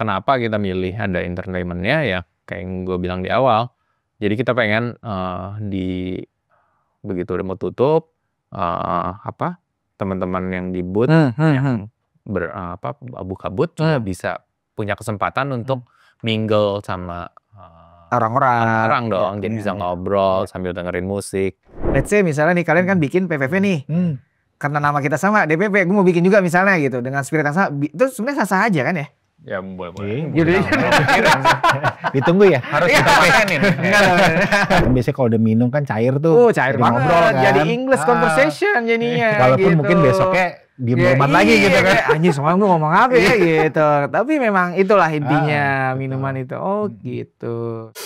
kenapa kita milih ada entertainment-nya ya kayak yang gue bilang di awal. Jadi kita pengen begitu udah mau tutup teman-teman yang di booth yang buka booth juga bisa punya kesempatan untuk mingle sama orang dong. Jadi bisa ngobrol sambil dengerin musik. Let's say misalnya nih kalian kan bikin PPP nih. Karena nama kita sama DPP, gue mau bikin juga misalnya gitu dengan spirit yang sama. Itu sebenarnya sah-sah aja kan ya? Ya boleh. Ditunggu ya. Harus kita pesenin. Biasanya kalau udah minum kan cair tuh. Cair banget. Ngobrol, kan? Jadi English conversation jadinya. Walaupun gitu. mungkin besoknya diem-dieman lagi gitu kan. Anjing semalam gue ngomong apa ya gitu. Tapi memang itulah intinya minuman itu. Oh gitu.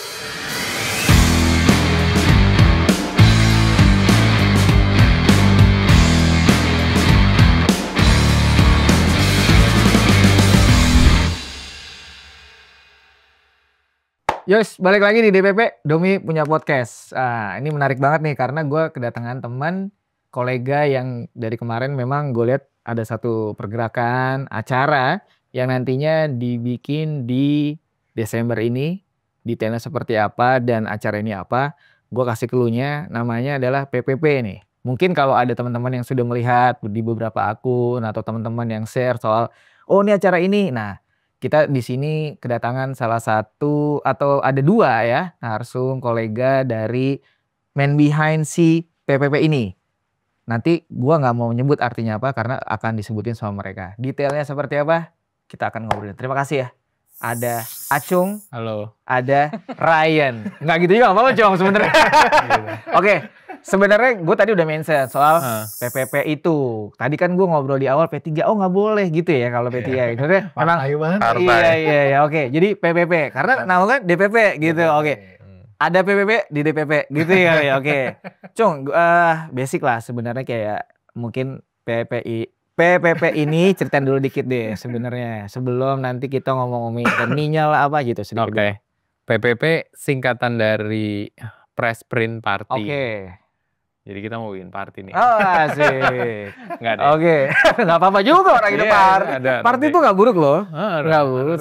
Yos, balik lagi di DPP, Domi punya podcast. Ini menarik banget nih karena gue kedatangan teman, kolega yang dari kemarin memang gue lihat ada satu pergerakan acara yang nantinya dibikin di Desember ini. Detailnya seperti apa dan acara ini apa, gue kasih clue-nya, namanya adalah PPP nih. Mungkin kalau ada teman-teman yang sudah melihat di beberapa akun atau teman-teman yang share soal, oh ini acara ini, nah kita di sini kedatangan salah satu atau ada dua ya narsum kolega dari man behind si PPP ini. Nanti gua nggak mau nyebut artinya apa karena akan disebutin sama mereka. Detailnya seperti apa kita akan ngobrolin. Terima kasih ya. Ada Acung, halo. Ada Ryan. Nggak gitu juga nggak apa-apa Cung sebenarnya. Oke. Sebenarnya gue tadi udah mention soal PPP itu. Tadi kan gue ngobrol di awal P3, oh nggak boleh gitu ya kalau P3. Maksudnya memang iya, oke. Jadi PPP karena nama kan DPP gitu. Oke. Ada PPP di DPP gitu ya. Oke. Cung, basic lah sebenarnya kayak mungkin PPP ini ceritain dulu dikit deh sebenarnya sebelum nanti kita ngomong-ngomongin terminal lah apa gitu sedikit. Oke. PPP singkatan dari Press Print Party. Oke. Jadi kita mau bikin party nih. Oh asik. Nggak deh. Oke. Nggak apa-apa juga orang itu party. Party itu nggak buruk loh. Nggak buruk.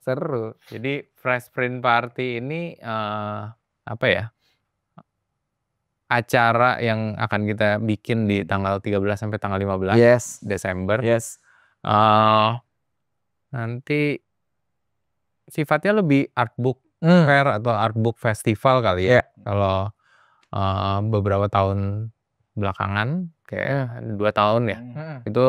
Seru. Jadi Fresh Print Party ini acara yang akan kita bikin di tanggal 13 sampai tanggal 15 Desember. Nanti sifatnya lebih artbook fair atau artbook festival kali ya. Kalau beberapa tahun belakangan kayak 2 tahun ya itu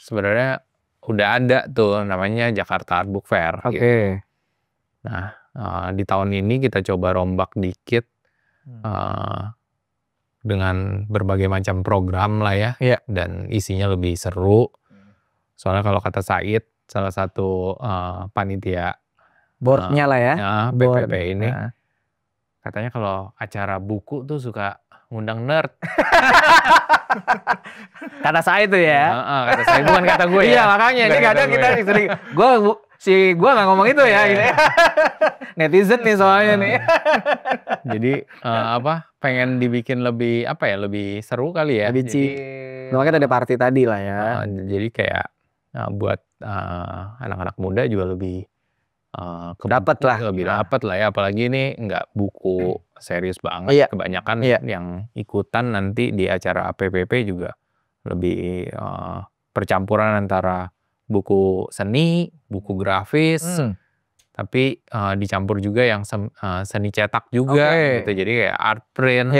sebenarnya udah ada tuh namanya Jakarta Art Book Fair. Gitu. Nah di tahun ini kita coba rombak dikit dengan berbagai macam program lah ya dan isinya lebih seru. Soalnya kalau kata Said salah satu panitia boardnya lah ya PPP ini. Katanya kalau acara buku tuh suka ngundang nerd. Kata saya itu ya. Kata saya bukan kata gue ya. Iya makanya ini kadang kita sering gue nggak ngomong itu ya. Gitu. Netizen nih soalnya nih. Jadi pengen dibikin lebih lebih seru kali ya. Makanya ada party tadi lah ya. Jadi kayak buat anak-anak muda juga lebih dapat lah ya, apalagi ini nggak buku serius banget, kebanyakan yang ikutan nanti di acara APPP juga lebih percampuran antara buku seni, buku grafis, tapi dicampur juga yang seni cetak juga gitu, jadi kayak art print,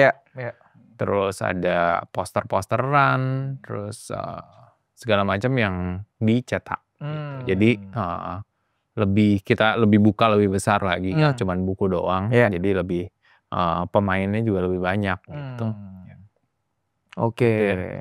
terus ada poster-posteran, terus segala macam yang dicetak, gitu. Jadi kita lebih buka lebih besar lagi, cuman buku doang, jadi lebih pemainnya juga lebih banyak gitu. Oke,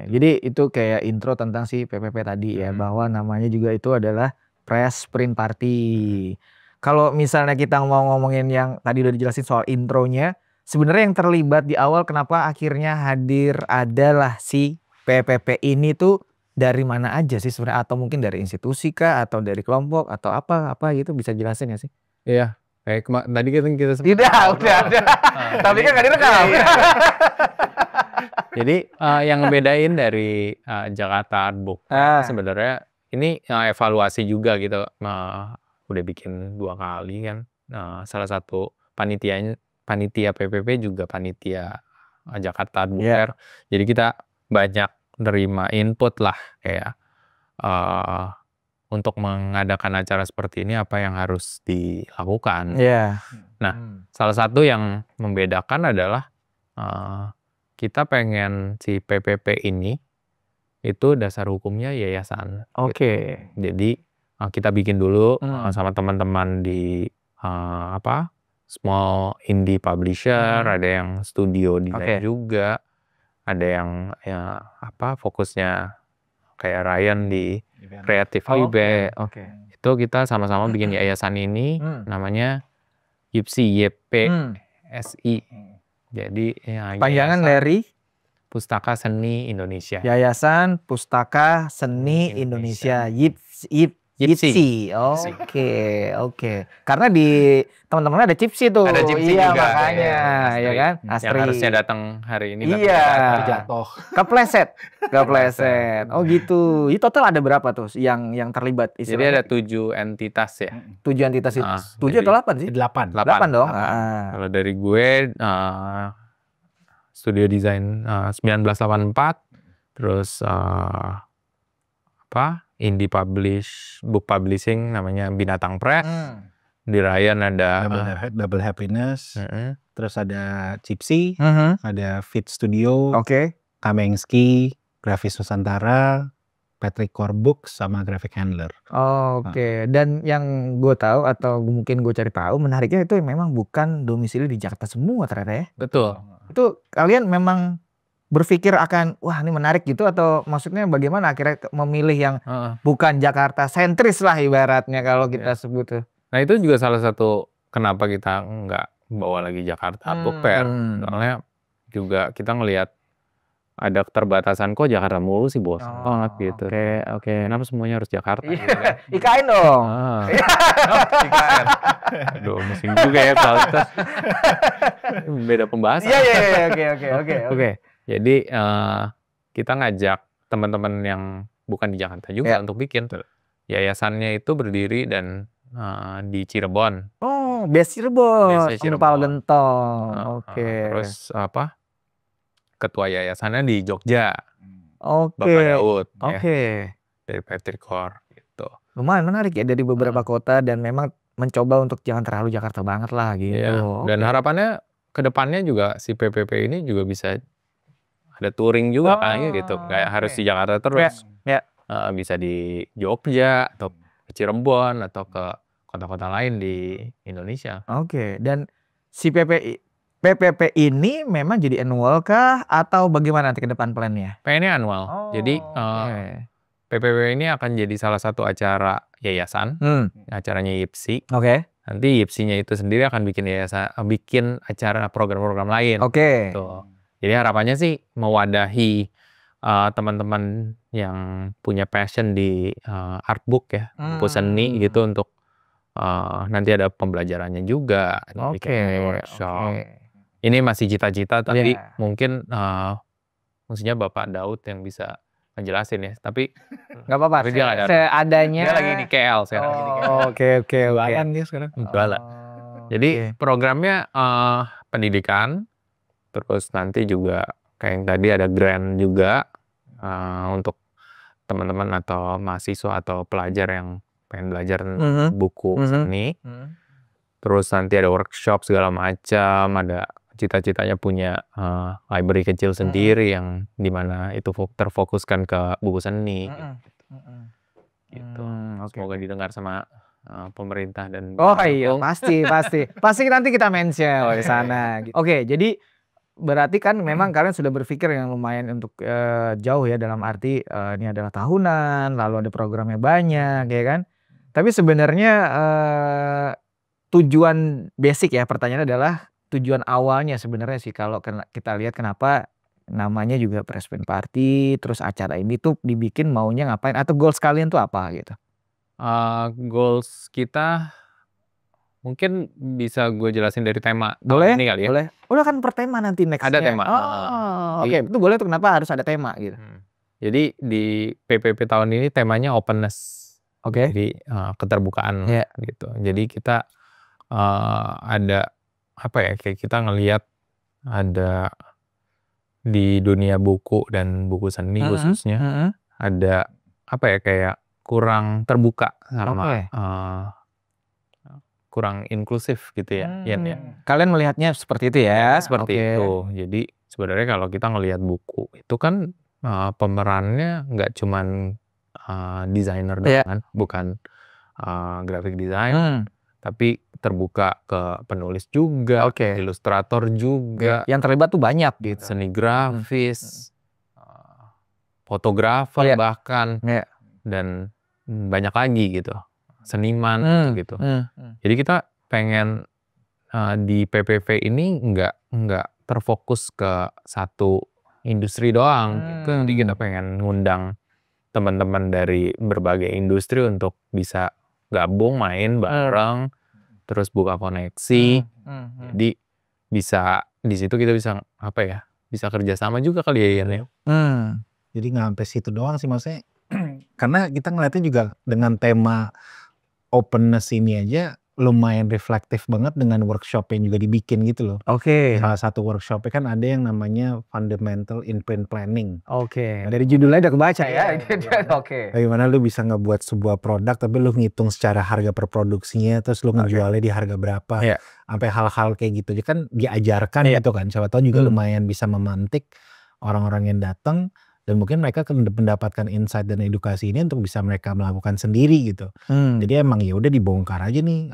jadi itu kayak intro tentang si PPP tadi ya, bahwa namanya juga itu adalah Press Print Party. Kalau misalnya kita mau ngomongin yang tadi udah dijelasin soal intronya, sebenarnya yang terlibat di awal kenapa akhirnya hadir adalah si PPP ini tuh dari mana aja sih sebenarnya, atau mungkin dari institusi kah atau dari kelompok atau apa gitu, bisa jelasin ya sih? Iya, kayak tadi kita udah ada. Tapi kan nggak direkam. Jadi yang ngebedain dari Jakarta Art Book sebenarnya ini evaluasi juga gitu. udah bikin 2 kali kan. Salah satu panitia PPP juga panitia Jakarta Art Book Fair. Jadi kita banyak nerima input lah kayak untuk mengadakan acara seperti ini apa yang harus dilakukan. Nah, salah satu yang membedakan adalah kita pengen si PPP ini itu dasar hukumnya yayasan. Gitu. Jadi kita bikin dulu sama teman-teman di small indie publisher, ada yang studio desain juga, ada yang fokusnya kayak Ryan di Creative Hub. Itu kita sama-sama bikin yayasan ini namanya YPSI, YPSI. Jadi panjangan dari Pustaka Seni Indonesia. Yayasan Pustaka Seni Indonesia. YPSI. Oke. Karena di teman-teman ada Cipsi tuh. Ada Cipsi juga. Makanya, ya kan? Astri. Yang harusnya datang hari ini. Jatuh. Kepleset. Oh gitu. Ini total ada berapa tuh yang terlibat? Jadi ada 7 entitas ya. 7 entitas itu. 7 atau 8 sih? 8 dong. Kalau dari gue studio desain 1984, terus indie book publishing namanya Binatang Press. Di Ryan ada Double Happiness, terus ada Cipsi, ada Fit Studio, Kamengski, Grafis Nusantara, Patrick Core Books, sama Graphic Handler. Dan yang gue tahu atau mungkin gue cari tahu menariknya itu memang bukan domisili di Jakarta semua ternyata ya. Betul. Itu kalian memang berpikir akan wah ini menarik gitu atau maksudnya bagaimana akhirnya memilih yang bukan Jakarta sentris lah ibaratnya kalau kita sebut tuh. Nah itu juga salah satu kenapa kita nggak bawa lagi Jakarta Art Book Fair. Soalnya juga kita ngelihat ada keterbatasan kok Jakarta mulu sih bosan banget gitu. Oke. Kenapa semuanya harus Jakarta? Gitu kan? IKN dong. IKN. Aduh, musim juga ya kalau beda pembahasan. Oke. Jadi kita ngajak teman-teman yang bukan di Jakarta juga untuk bikin. Yayasannya itu berdiri dan di Cirebon. Base Cirebon. Paul Gentong. Terus ketua yayasannya di Jogja. Bapak Daud. Dari Patrick Core gitu. Lumayan menarik ya dari beberapa kota dan memang mencoba untuk jangan terlalu Jakarta banget lah gitu. Dan harapannya ke depannya juga si PPP ini juga bisa ada touring juga gitu. Kayak harus di Jakarta terus. Bisa di Jogja atau ke Cirebon atau ke kota-kota lain di Indonesia. Dan si PPP ini memang jadi annual kah atau bagaimana nanti ke depan plannya? Pengennya annual. Jadi PPP ini akan jadi salah satu acara yayasan, acaranya YPSI. Nanti YPSI-nya itu sendiri akan bikin acara program-program lain. Gitu. Jadi harapannya sih mewadahi teman-teman yang punya passion di art book ya, buku seni gitu untuk nanti ada pembelajarannya juga, bikin workshop. Ini masih cita-cita tapi mungkin maksudnya Bapak Daud yang bisa ngejelasin ya, tapi nggak apa-apa. Seadanya. Dia lagi di KL sekarang. Oke. Jualan dia sekarang. Jualan. Jadi programnya pendidikan, terus nanti juga kayak yang tadi ada grant juga untuk teman-teman atau mahasiswa atau pelajar yang pengen belajar buku seni. Terus nanti ada workshop segala macam, ada cita-citanya punya library kecil sendiri yang dimana itu terfokuskan ke buku seni. Gitu. Semoga didengar sama pemerintah dan pasti nanti kita mention di sana. Jadi berarti kan memang kalian sudah berpikir yang lumayan untuk jauh ya, dalam arti ini adalah tahunan, lalu ada programnya banyak ya kan. Tapi sebenarnya tujuan basic ya, pertanyaannya adalah tujuan awalnya sebenarnya sih kalau kita lihat kenapa namanya juga Pressprint Party, terus acara ini tuh dibikin maunya ngapain atau goals kalian tuh apa gitu? Goals kita mungkin bisa gue jelasin dari tema ini kali ya. Boleh. Udah kan per tema nanti nextnya. Ada tema. Itu boleh tuh, kenapa harus ada tema gitu? Jadi di PPP tahun ini temanya openness. Jadi keterbukaan gitu. Jadi kita ada apa ya, kayak kita ngelihat ada di dunia buku dan buku seni khususnya ada apa ya, kayak kurang terbuka sama kurang inklusif gitu ya. Kalian melihatnya seperti itu ya? Seperti itu. Jadi sebenarnya kalau kita ngelihat buku itu kan pemerannya nggak cuman desainer doang, bukan graphic design, tapi terbuka ke penulis juga, ilustrator juga. Yang terlibat tuh banyak gitu. Seni grafis, fotografer bahkan, dan banyak lagi gitu. Seniman gitu. Jadi kita pengen di PPV ini nggak terfokus ke satu industri doang. Jadi kita pengen ngundang teman-teman dari berbagai industri untuk bisa gabung, main bareng, terus buka koneksi. Jadi bisa di situ kita bisa apa ya? Bisa kerjasama juga kali ya, Ian ya. Jadi nggak sampai situ doang sih maksudnya. Karena kita ngeliatnya juga dengan tema openness ini aja lumayan reflektif banget dengan workshop yang juga dibikin gitu loh. Salah satu workshopnya kan ada yang namanya Fundamental in Print Planning. Dari judulnya udah kebaca ya. Bagaimana lu bisa ngebuat sebuah produk tapi lu ngitung secara harga per produksinya, terus lu ngejualnya di harga berapa. Sampai hal-hal kayak gitu aja kan diajarkan gitu kan. Siapa tahu juga lumayan bisa memantik orang-orang yang datang. Dan mungkin mereka akan mendapatkan insight dan edukasi ini untuk bisa mereka melakukan sendiri gitu. Jadi emang ya udah dibongkar aja nih.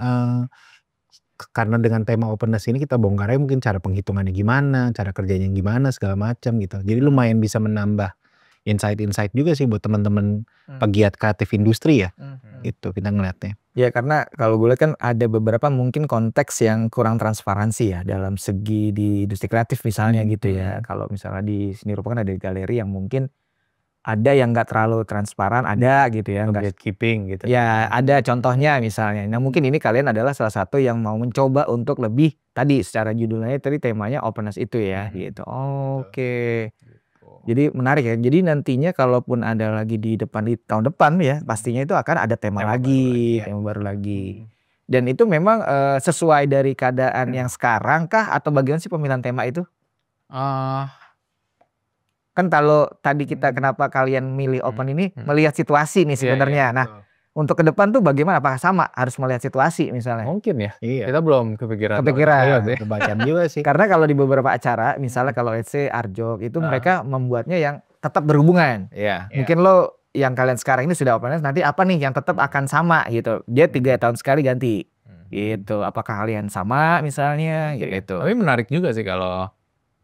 Karena dengan tema openness ini kita bongkar aja mungkin cara penghitungannya gimana, cara kerjanya gimana segala macam gitu. Jadi lumayan bisa menambah insight-insight juga sih buat teman-teman pegiat kreatif industri ya. Itu kita ngeliatnya. Ya karena kalau gue lihat kan ada beberapa mungkin konteks yang kurang transparansi ya dalam segi di industri kreatif misalnya gitu ya. Kalau misalnya di seni rupa kan ada galeri yang mungkin ada yang nggak terlalu transparan, ada gitu ya. Gatekeeping gitu. Ya ada contohnya misalnya. Nah mungkin ini kalian adalah salah satu yang mau mencoba untuk lebih tadi secara judulnya tadi temanya openness itu ya gitu. Jadi menarik ya. Jadi nantinya kalaupun ada lagi di tahun depan ya, pastinya itu akan ada tema baru lagi. Dan itu memang sesuai dari keadaan yang sekarang kah atau bagaimana sih pemilihan tema itu? Kan kalau tadi kita kenapa kalian milih open ini melihat situasi nih sebenarnya. Nah, untuk ke depan tuh bagaimana? Apakah sama harus melihat situasi misalnya? Mungkin ya. Kita belum kepikiran. Kebagian juga sih. Karena kalau di beberapa acara, misalnya kalau let's say Arjok itu mereka membuatnya yang tetap berhubungan. Mungkin lo yang kalian sekarang ini sudah openness, nanti apa nih yang tetap akan sama gitu. Dia 3 tahun sekali ganti. Gitu. Apakah kalian sama misalnya gitu. Tapi menarik juga sih kalau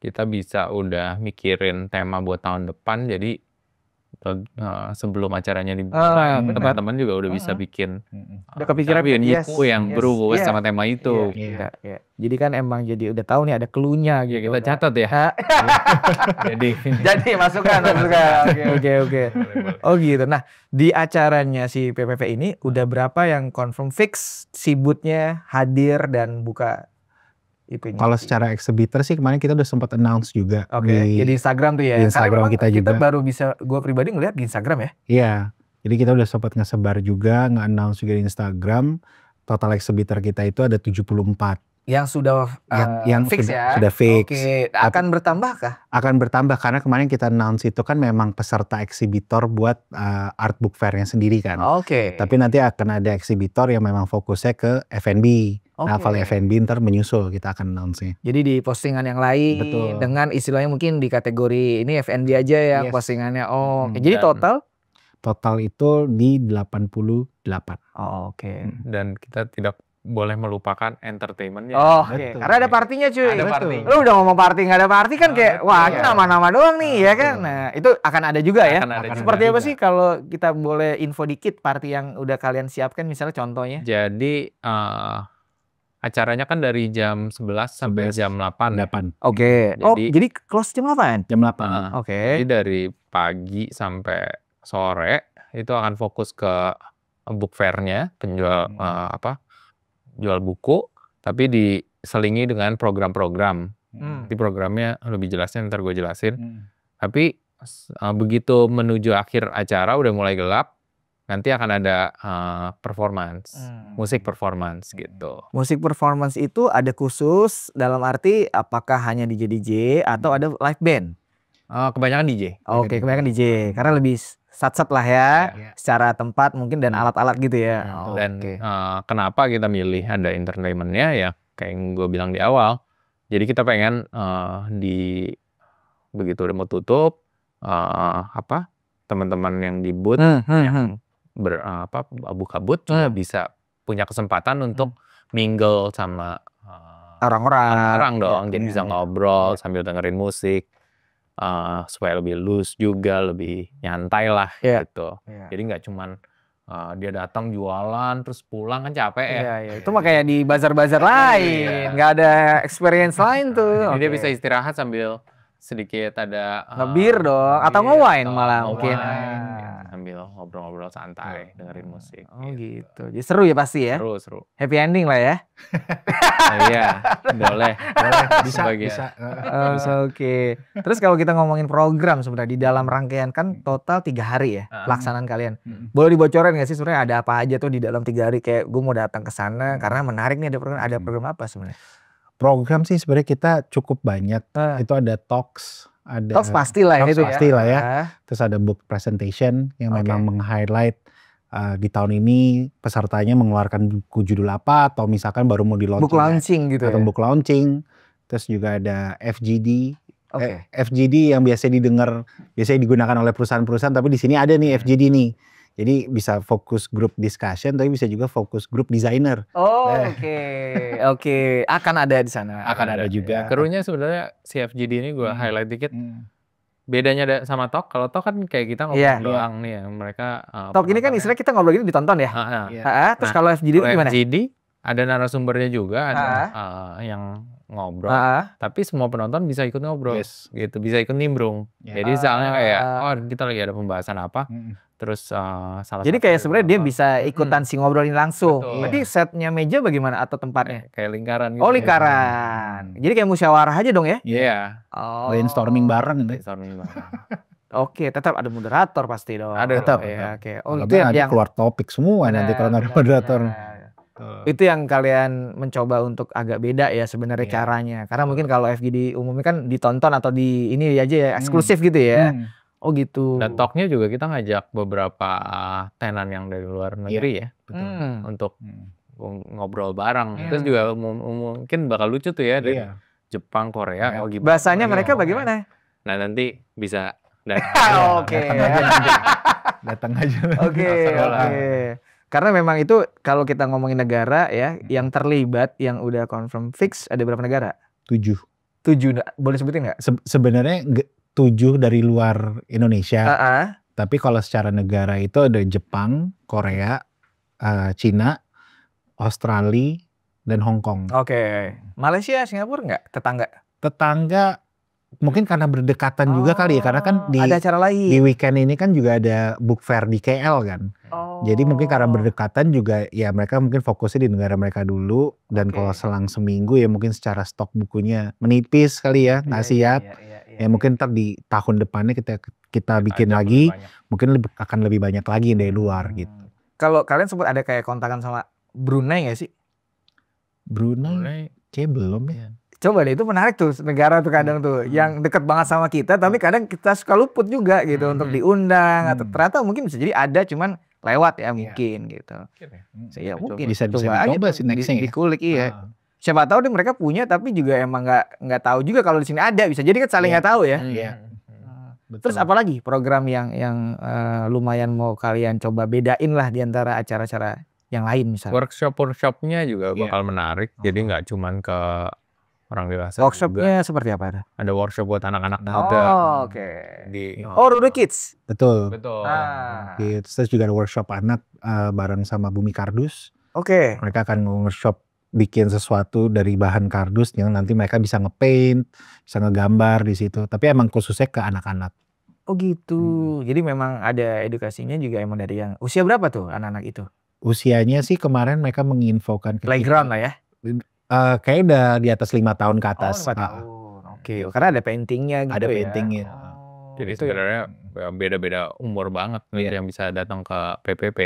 kita bisa udah mikirin tema buat tahun depan, jadi sebelum acaranya teman-teman juga udah bisa bikin udah kepikiran yang berhubungan sama tema itu. Jadi kan emang jadi udah tahu nih ada clue-nya gitu. Kita catat ya. Jadi masukan. Oke. Oh gitu. Nah, di acaranya si PPV ini udah berapa yang confirm fix si booth-nya hadir dan buka itunya? Kalau secara exhibitor sih kemarin kita udah sempat announce juga. Jadi Instagram tuh ya. Di Instagram kita juga. Kita baru bisa, gue pribadi ngeliat di Instagram ya. Iya. Jadi kita udah sempat ngesebar juga, nge-announce juga di Instagram. Total exhibitor kita itu ada 74. Yang sudah yang fix ya? Sudah fix. Akan bertambah kah? Akan bertambah karena kemarin kita announce itu kan memang peserta eksibitor buat art book fair-nya sendiri kan. Tapi nanti akan ada eksibitor yang memang fokusnya ke F&B. Nah, kalau F&B ntar menyusul kita akan announce-nya. Jadi di postingan yang lain dengan istilahnya mungkin di kategori ini F&B aja ya postingannya. Jadi total itu di 88. Dan kita tidak boleh melupakan entertainmentnya. Karena ada partinya cuy. Lu udah ngomong party nggak ada party kan kayak wah ini nama-nama doang nih ya kan. Nah itu akan ada juga ya. Seperti apa sih kalau kita boleh info dikit party yang udah kalian siapkan misalnya contohnya? Jadi acaranya kan dari jam 11 sampai jam 8. Jadi close jam 8? Jam 8. Jadi dari pagi sampai sore itu akan fokus ke book fair-nya, penjual jual buku, tapi diselingi dengan program-program. Nanti programnya lebih jelasnya ntar gue jelasin. Tapi begitu menuju akhir acara udah mulai gelap, nanti akan ada performance, musik performance gitu. Musik performance itu ada khusus dalam arti apakah hanya DJ atau ada live band? Kebanyakan DJ. Oke, kebanyakan DJ karena lebih sat-sat lah ya, secara tempat mungkin dan alat-alat gitu ya. Dan kenapa kita milih ada entertainment-nya ya kayak yang gue bilang di awal. Jadi kita pengen begitu udah mau tutup teman-teman yang di booth yang buka booth juga bisa punya kesempatan untuk mingle sama orang dong. Jadi bisa ngobrol sambil dengerin musik. Supaya lebih loose juga, lebih nyantai lah gitu. Jadi nggak cuman dia datang jualan terus pulang kan capek ya. Itu mah kayak di bazar-bazar lain, nggak ada experience lain tuh. Jadi dia bisa istirahat sambil sedikit ada ngebir dong, atau nge-wine malah mungkin. Sambil ngobrol-ngobrol santai, dengerin musik. Gitu. Jadi seru ya pasti ya. Seru. Happy ending lah ya. Iya, boleh. Bisa. Oke. Terus kalau kita ngomongin program sebenarnya di dalam rangkaian kan total 3 hari ya pelaksanaan kalian. Boleh dibocorin nggak sih sebenarnya ada apa aja tuh di dalam 3 hari? Kayak gue mau datang ke sana karena menarik nih ada program apa sebenarnya? Program sih sebenarnya kita cukup banyak. Itu ada talks. Talks pastilah itu ya. Terus ada book presentation yang memang meng-highlight di tahun ini pesertanya mengeluarkan buku judul apa atau misalkan baru mau di-launching. Book launching gitu atau book launching. Terus juga ada FGD. FGD yang biasanya digunakan oleh perusahaan-perusahaan, tapi di sini ada nih FGD nih. Jadi bisa fokus group discussion, tapi bisa juga fokus group designer. Oke. Akan ada di sana. Akan ada juga. Kerunya sebenarnya si FGD ini gue highlight dikit. Bedanya sama talk, kalau talk kan kayak kita ngobrol doang nih ya. Mereka talk ini kan istilahnya kita ngobrol gitu ditonton ya. Terus kalau FGD gimana? FGD ada narasumbernya juga, ada yang ngobrol. Tapi semua penonton bisa ikut ngobrol, gitu, bisa ikut nimbrung. Jadi misalnya kayak, kita lagi ada pembahasan apa. Terus jadi kayak sebenarnya dia bisa ikutan si ngobrol ini langsung. Berarti setnya meja bagaimana atau tempatnya? Kayak lingkaran gitu. Lingkaran. Jadi kayak musyawarah aja dong ya? Iya. Brainstorming bareng. Oke, tetap ada moderator pasti dong. Ada tetap. Oke. Itu yang keluar topik semua nanti kalau nggak ada moderator. Itu yang kalian mencoba untuk agak beda ya sebenarnya caranya. Karena mungkin kalau FGD umumnya kan ditonton atau di ini aja ya eksklusif gitu ya. Oh gitu. Dan talknya juga kita ngajak beberapa tenan yang dari luar negeri ya, untuk ngobrol bareng. Terus juga mungkin bakal lucu tuh ya dari Jepang, Korea. Bahasanya mereka bagaimana? Nah nanti bisa datang aja. Oke. Karena memang itu kalau kita ngomongin negara ya, yang terlibat yang udah confirm fix ada berapa negara? 7. Boleh sebutin nggak? Sebenarnya 7 dari luar Indonesia. Tapi kalau secara negara itu ada Jepang, Korea, Cina, Australia, dan Hong Kong. Oke. Malaysia, Singapura nggak? Tetangga mungkin karena berdekatan juga kali ya. Karena kan ada acara lain. Di weekend ini kan juga ada book fair di KL kan. Jadi mungkin karena berdekatan juga ya mereka mungkin fokusnya di negara mereka dulu. Dan kalau selang seminggu ya mungkin secara stok bukunya menipis kali ya. Nggak siap. Ya mungkin ntar di tahun depannya kita bikin lagi, mungkin akan lebih banyak lagi dari luar gitu. Kalau kalian sempat ada kayak kontakan sama Brunei nggak sih? Brunei belum ya. Coba deh, itu menarik tuh negara tuh kadang tuh yang deket banget sama kita, tapi kadang kita suka luput juga gitu untuk diundang atau ternyata mungkin bisa jadi ada cuman lewat ya mungkin gitu. Ya mungkin bisa dicoba sih nextnya dikulik Siapa tahu deh mereka punya tapi juga emang nggak tahu juga kalau di sini ada, bisa jadi kan saling nggak tahu ya. Terus apalagi program yang lumayan mau kalian coba bedain lah di antara acara-acara yang lain misalnya. Workshopnya juga bakal menarik, jadi nggak cuman ke orang dewasa. Workshopnya seperti apa? Ada workshop buat anak-anak muda. Rude Kids. Betul. Terus juga ada workshop anak bareng sama Bumi Kardus. Mereka akan workshop bikin sesuatu dari bahan kardus yang nanti mereka bisa ngepaint, bisa ngegambar di situ. Tapi emang khususnya ke anak-anak. Oh gitu. Jadi memang ada edukasinya juga emang dari yang usia berapa tuh anak-anak itu? Usianya sih kemarin mereka menginfokan ke playground lah ya. Kayaknya udah di atas 5 tahun ke atas. 5 tahun. Oke. Karena ada paintingnya gitu. Ada paintingnya. Jadi sebenarnya beda-beda umur banget yang bisa datang ke PPP.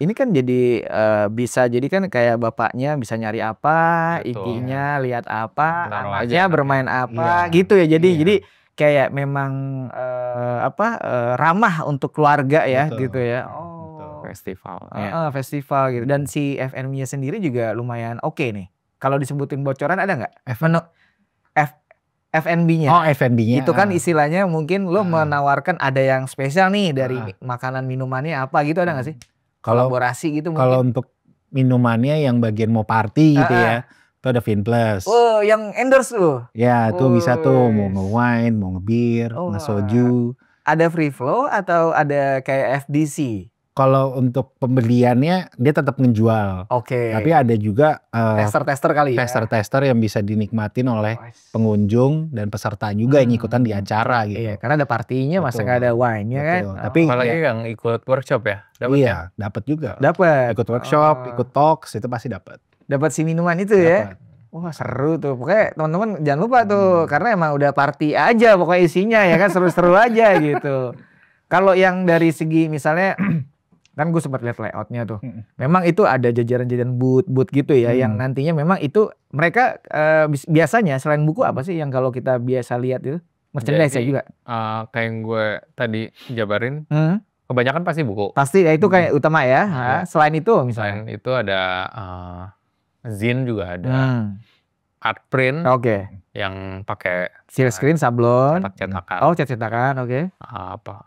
Ini kan jadi bisa jadi kan kayak bapaknya bisa nyari apa, ibunya lihat apa, anaknya bermain apa gitu ya. Jadi kayak memang ramah untuk keluarga ya gitu ya. Festival. Festival gitu. Dan si FNB-nya sendiri juga lumayan oke nih. Kalau disebutin bocoran ada nggak? FNB-nya. Oh, FNB-nya. Itu kan istilahnya mungkin lo menawarkan ada yang spesial nih dari makanan minumannya apa gitu, ada nggak sih? Kolaborasi gitu mungkin. Kalau untuk minumannya yang bagian mau party gitu ya, itu ada Vinplus. Oh, yang endorse tuh. Ya, tuh bisa tuh mau nge-wine, mau nge-beer, nge-soju. Ada free flow atau ada kayak FDC? Kalau untuk pembeliannya dia tetap ngejual. Tapi ada juga tester-tester kali ya. Tester-tester yang bisa dinikmatin oleh pengunjung dan peserta juga yang ikutan di acara gitu. Iya, karena ada partinya, masa nggak ada wine-nya kan. Tapi apalagi yang ikut workshop ya. Dapat juga. Dapat. Ikut workshop, ikut talks itu pasti dapat. Dapat si minuman itu ya. Wah, seru tuh. Pokoknya teman-teman jangan lupa tuh, karena emang udah party aja pokoknya isinya ya kan, seru-seru aja gitu. Kalau yang dari segi misalnya kan gue sempat lihat layoutnya tuh, memang itu ada jajaran-jajaran booth gitu ya, yang nantinya memang itu mereka biasanya selain buku apa sih yang kalau kita biasa lihat itu merchandise ya juga? Kayak yang gue tadi jabarin, kebanyakan pasti buku. Pasti ya itu kayak utama ya. Selain itu misalnya? Selain itu ada zine juga ada, art print, yang pakai seal screen, sablon, cetak-cetakan. Oh, cetakan,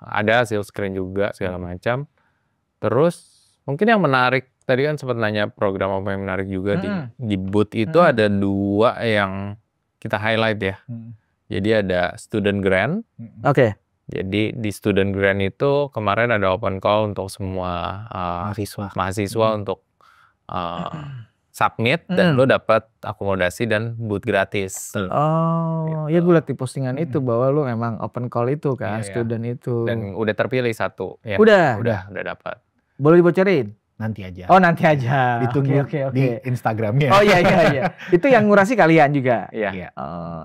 ada seal screen juga segala macam. Terus mungkin yang menarik tadi kan sempat nanya program apa yang menarik juga di booth itu ada 2 yang kita highlight ya. Jadi ada student grant. Jadi di student grant itu kemarin ada open call untuk semua mahasiswa untuk submit dan lo dapat akomodasi dan booth gratis. Oh, gitu. Ya gue lihat di postingan itu bahwa lo memang open call itu kan, student itu. Dan udah terpilih 1 ya. Udah dapat. Boleh dibocorin? Nanti aja. Oh, nanti aja. Ditunggu di Instagramnya. Oh iya. Itu yang ngurasi kalian juga? Iya.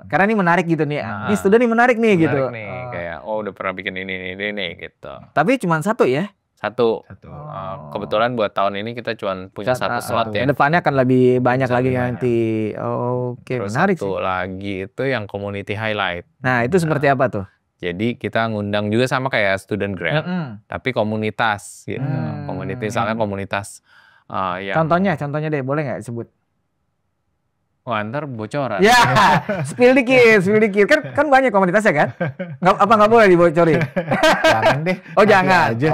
Karena ini menarik gitu nih. Ini student ini menarik nih gitu. Kayak udah pernah bikin ini gitu. Tapi cuma 1 ya? 1. Kebetulan buat tahun ini kita cuma punya 1 slot ya. Kedepannya akan lebih banyak lagi nanti. Terus menarik sih. 1 lagi itu yang community highlight. Nah, itu seperti apa tuh? Jadi kita ngundang juga sama kayak student grant, tapi komunitas gitu. Misalnya komunitas yang... Contohnya deh, boleh nggak disebut? Wah, ntar bocoran. Ya, spill dikit. Kan banyak komunitasnya kan? Nggak boleh dibocorin? Jangan deh. Oh, jangan. Gitu.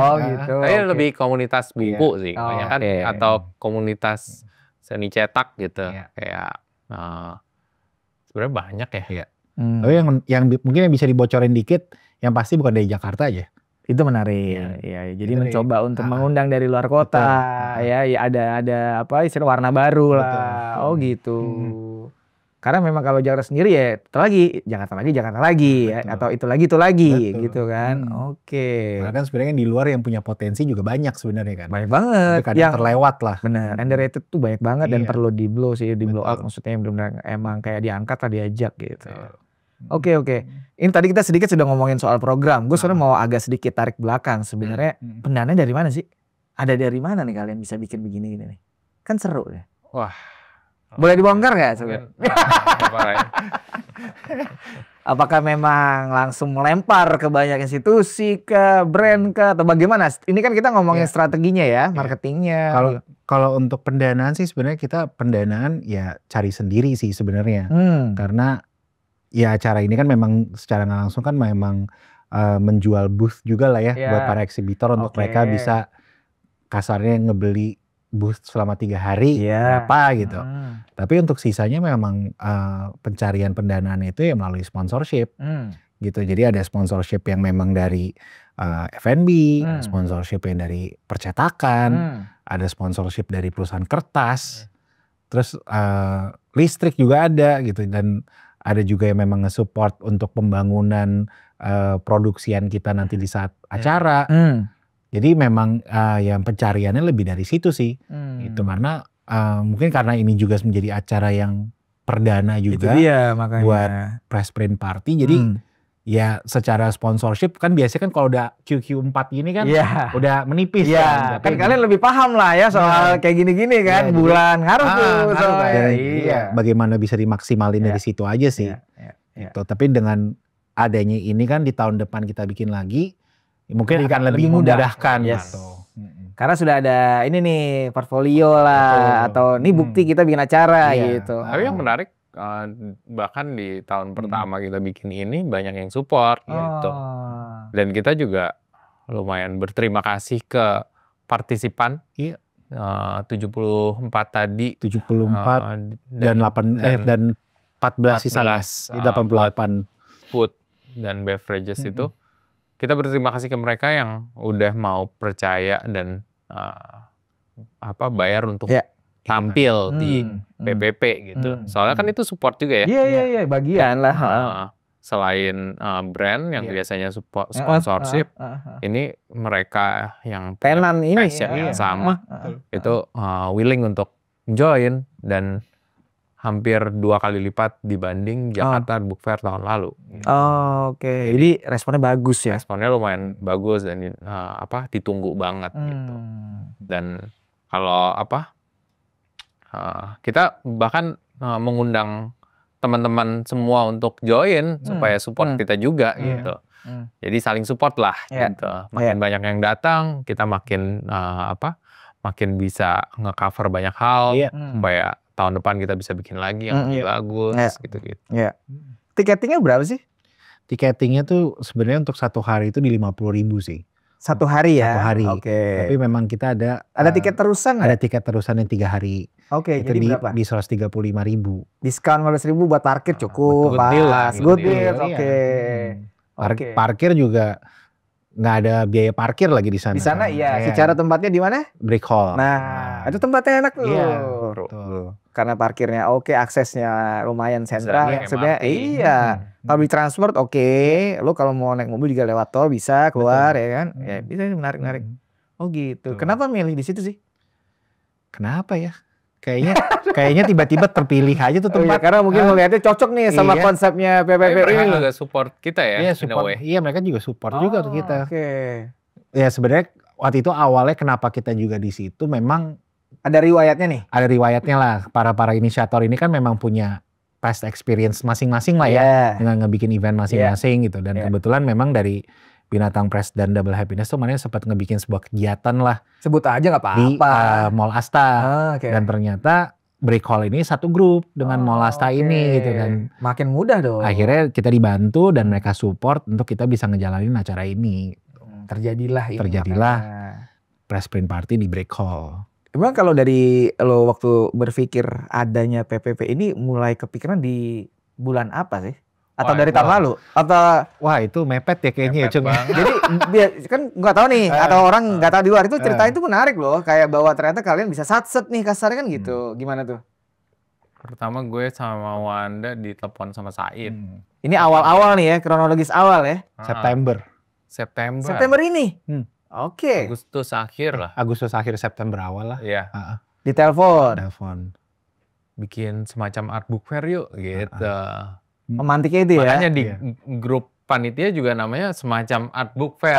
Tapi lebih komunitas buku sih, banyak kan? Atau komunitas seni cetak gitu. Kayak sebenarnya banyak ya. Tapi yang mungkin yang bisa dibocorin dikit, yang pasti bukan dari Jakarta aja. Itu menarik. Ya, jadi mencoba untuk mengundang dari luar kota. Ya, ada apa istilah warna baru lah. Oh gitu. Karena memang kalau Jakarta sendiri ya Jakarta lagi ya, atau itu lagi gitu kan. Karena kan sebenarnya di luar yang punya potensi juga banyak sebenarnya kan. Banyak banget. Tapi kadang terlewat lah. Benar. Underrated tuh banyak banget dan perlu di blow out, maksudnya benar-benar emang kayak diangkat lah, diajak gitu. Oke. Ini tadi kita sedikit sudah ngomongin soal program. Gue sebenarnya mau agak sedikit tarik belakang. Sebenarnya pendanaan dari mana sih? Ada dari mana nih kalian bisa bikin begini nih? Kan seru ya. Wah. Boleh dibongkar nggak sebenarnya? Apakah memang langsung melempar ke banyak institusi, ke brand, atau bagaimana? Ini kan kita ngomongin strateginya ya, marketingnya. Kalau untuk pendanaan sih sebenarnya kita pendanaan ya cari sendiri sih sebenarnya. Karena ya acara ini kan memang secara nggak langsung kan memang menjual booth juga lah ya buat para eksibitor untuk mereka bisa kasarnya ngebeli booth selama 3 hari berapa gitu. Tapi untuk sisanya memang pencarian pendanaan itu ya melalui sponsorship gitu. Jadi ada sponsorship yang memang dari F&B, sponsorship yang dari percetakan, ada sponsorship dari perusahaan kertas, terus listrik juga ada gitu, dan ada juga yang memang nge-support untuk pembangunan produksian kita nanti di saat acara. Jadi memang yang pencariannya lebih dari situ sih. Itu mana mungkin karena ini juga menjadi acara yang perdana juga itu dia, makanya. buat press print party. Jadi ya secara sponsorship kan biasanya kan kalau udah QQ4 gini kan udah menipis kan kalian lebih paham lah ya soal kayak gini-gini kan, bulan ngaruh tuh bagaimana bisa dimaksimalin dari situ aja sih gitu. Tapi dengan adanya ini kan di tahun depan kita bikin lagi mungkin akan lebih memudahkan gitu. Karena sudah ada ini nih portfolio lah atau ini bukti kita bikin acara gitu. Tapi yang menarik bahkan di tahun pertama kita bikin ini banyak yang support gitu. Dan kita juga lumayan berterima kasih ke partisipan. 74 tadi. 74 dan 14 sisa 88 food dan beverages itu. Kita berterima kasih ke mereka yang udah mau percaya dan bayar untuk tampil di PPP gitu. Soalnya kan itu support juga ya. Iya, bagian lah. Selain brand yang biasanya sponsorship, ini mereka yang tenan ini yang sama itu willing untuk join dan hampir 2 kali lipat dibanding Jakarta Book Fair tahun lalu. Oke. Jadi responnya bagus ya. Responnya lumayan bagus dan ditunggu banget gitu. Dan kalau kita bahkan mengundang teman-teman semua untuk join supaya support kita juga gitu. Jadi saling support lah gitu. Makin banyak yang datang, kita makin makin bisa nge-cover banyak hal supaya tahun depan kita bisa bikin lagi yang lebih bagus gitu-gitu. Tiketingnya berapa sih? Tiketingnya tuh sebenarnya untuk 1 hari itu di 50.000 sih. 1 hari ya? 1 hari. Oke. Tapi memang kita ada tiket terusan? Ada tiket terusan yang 3 hari. Oke, itu jadi berapa? Di 135.000. Diskon 15.000 buat parkir cukup. Good deal. Oke. Parkir juga nggak ada biaya parkir lagi di sana. Di sana Secara tempatnya di mana? Brick Hall. Nah, itu tempatnya enak tuh. Iya, betul. Karena parkirnya aksesnya lumayan sentral. Maksudnya public transport lo kalau mau naik mobil juga lewat tol bisa keluar ya kan. Ya bisa, menarik. Oh gitu. Kenapa milih di situ sih? Kenapa ya? Kayaknya tiba-tiba terpilih aja tuh tempat. Karena mungkin ngeliatnya cocok nih sama konsepnya PPP. Mereka juga support kita ya. Iya, mereka juga support juga ke kita. Oke. Ya sebenarnya waktu itu awalnya kenapa kita juga di situ memang ada riwayatnya nih. Ada riwayatnya lah. Para inisiator ini kan memang punya past experience masing-masing lah ya dengan ngebikin event masing-masing gitu. Dan kebetulan memang dari Binatang Press dan Double Happiness tuh mana sempat ngebikin sebuah kegiatan lah. Sebut aja nggak apa-apa. Di Mall Asta. Dan ternyata Brick Hall ini satu grup dengan Mall Asta ini gitu kan. Makin mudah dong. Akhirnya kita dibantu dan mereka support untuk kita bisa ngejalanin acara ini. Terjadilah Press Print Party di Brick Hall. Emang kalau dari lo waktu berpikir adanya PPP ini mulai kepikiran di bulan apa sih? Atau dari tahun lalu? Atau itu mepet ya kayaknya ya, Jadi kan nggak tahu nih, atau orang nggak tahu di luar itu ceritanya itu menarik loh, kayak bahwa ternyata kalian bisa satset nih kasarnya kan gitu. Gimana tuh? Pertama gue sama Wanda ditelepon sama Said. Ini awal-awal nih ya, kronologis awal ya. September ini. Oke. Agustus akhir September awal lah. Iya. Ditelepon. Bikin semacam art book fair yuk gitu. Memantiknya itu ya. Makanya di grup panitia juga namanya semacam art book fair.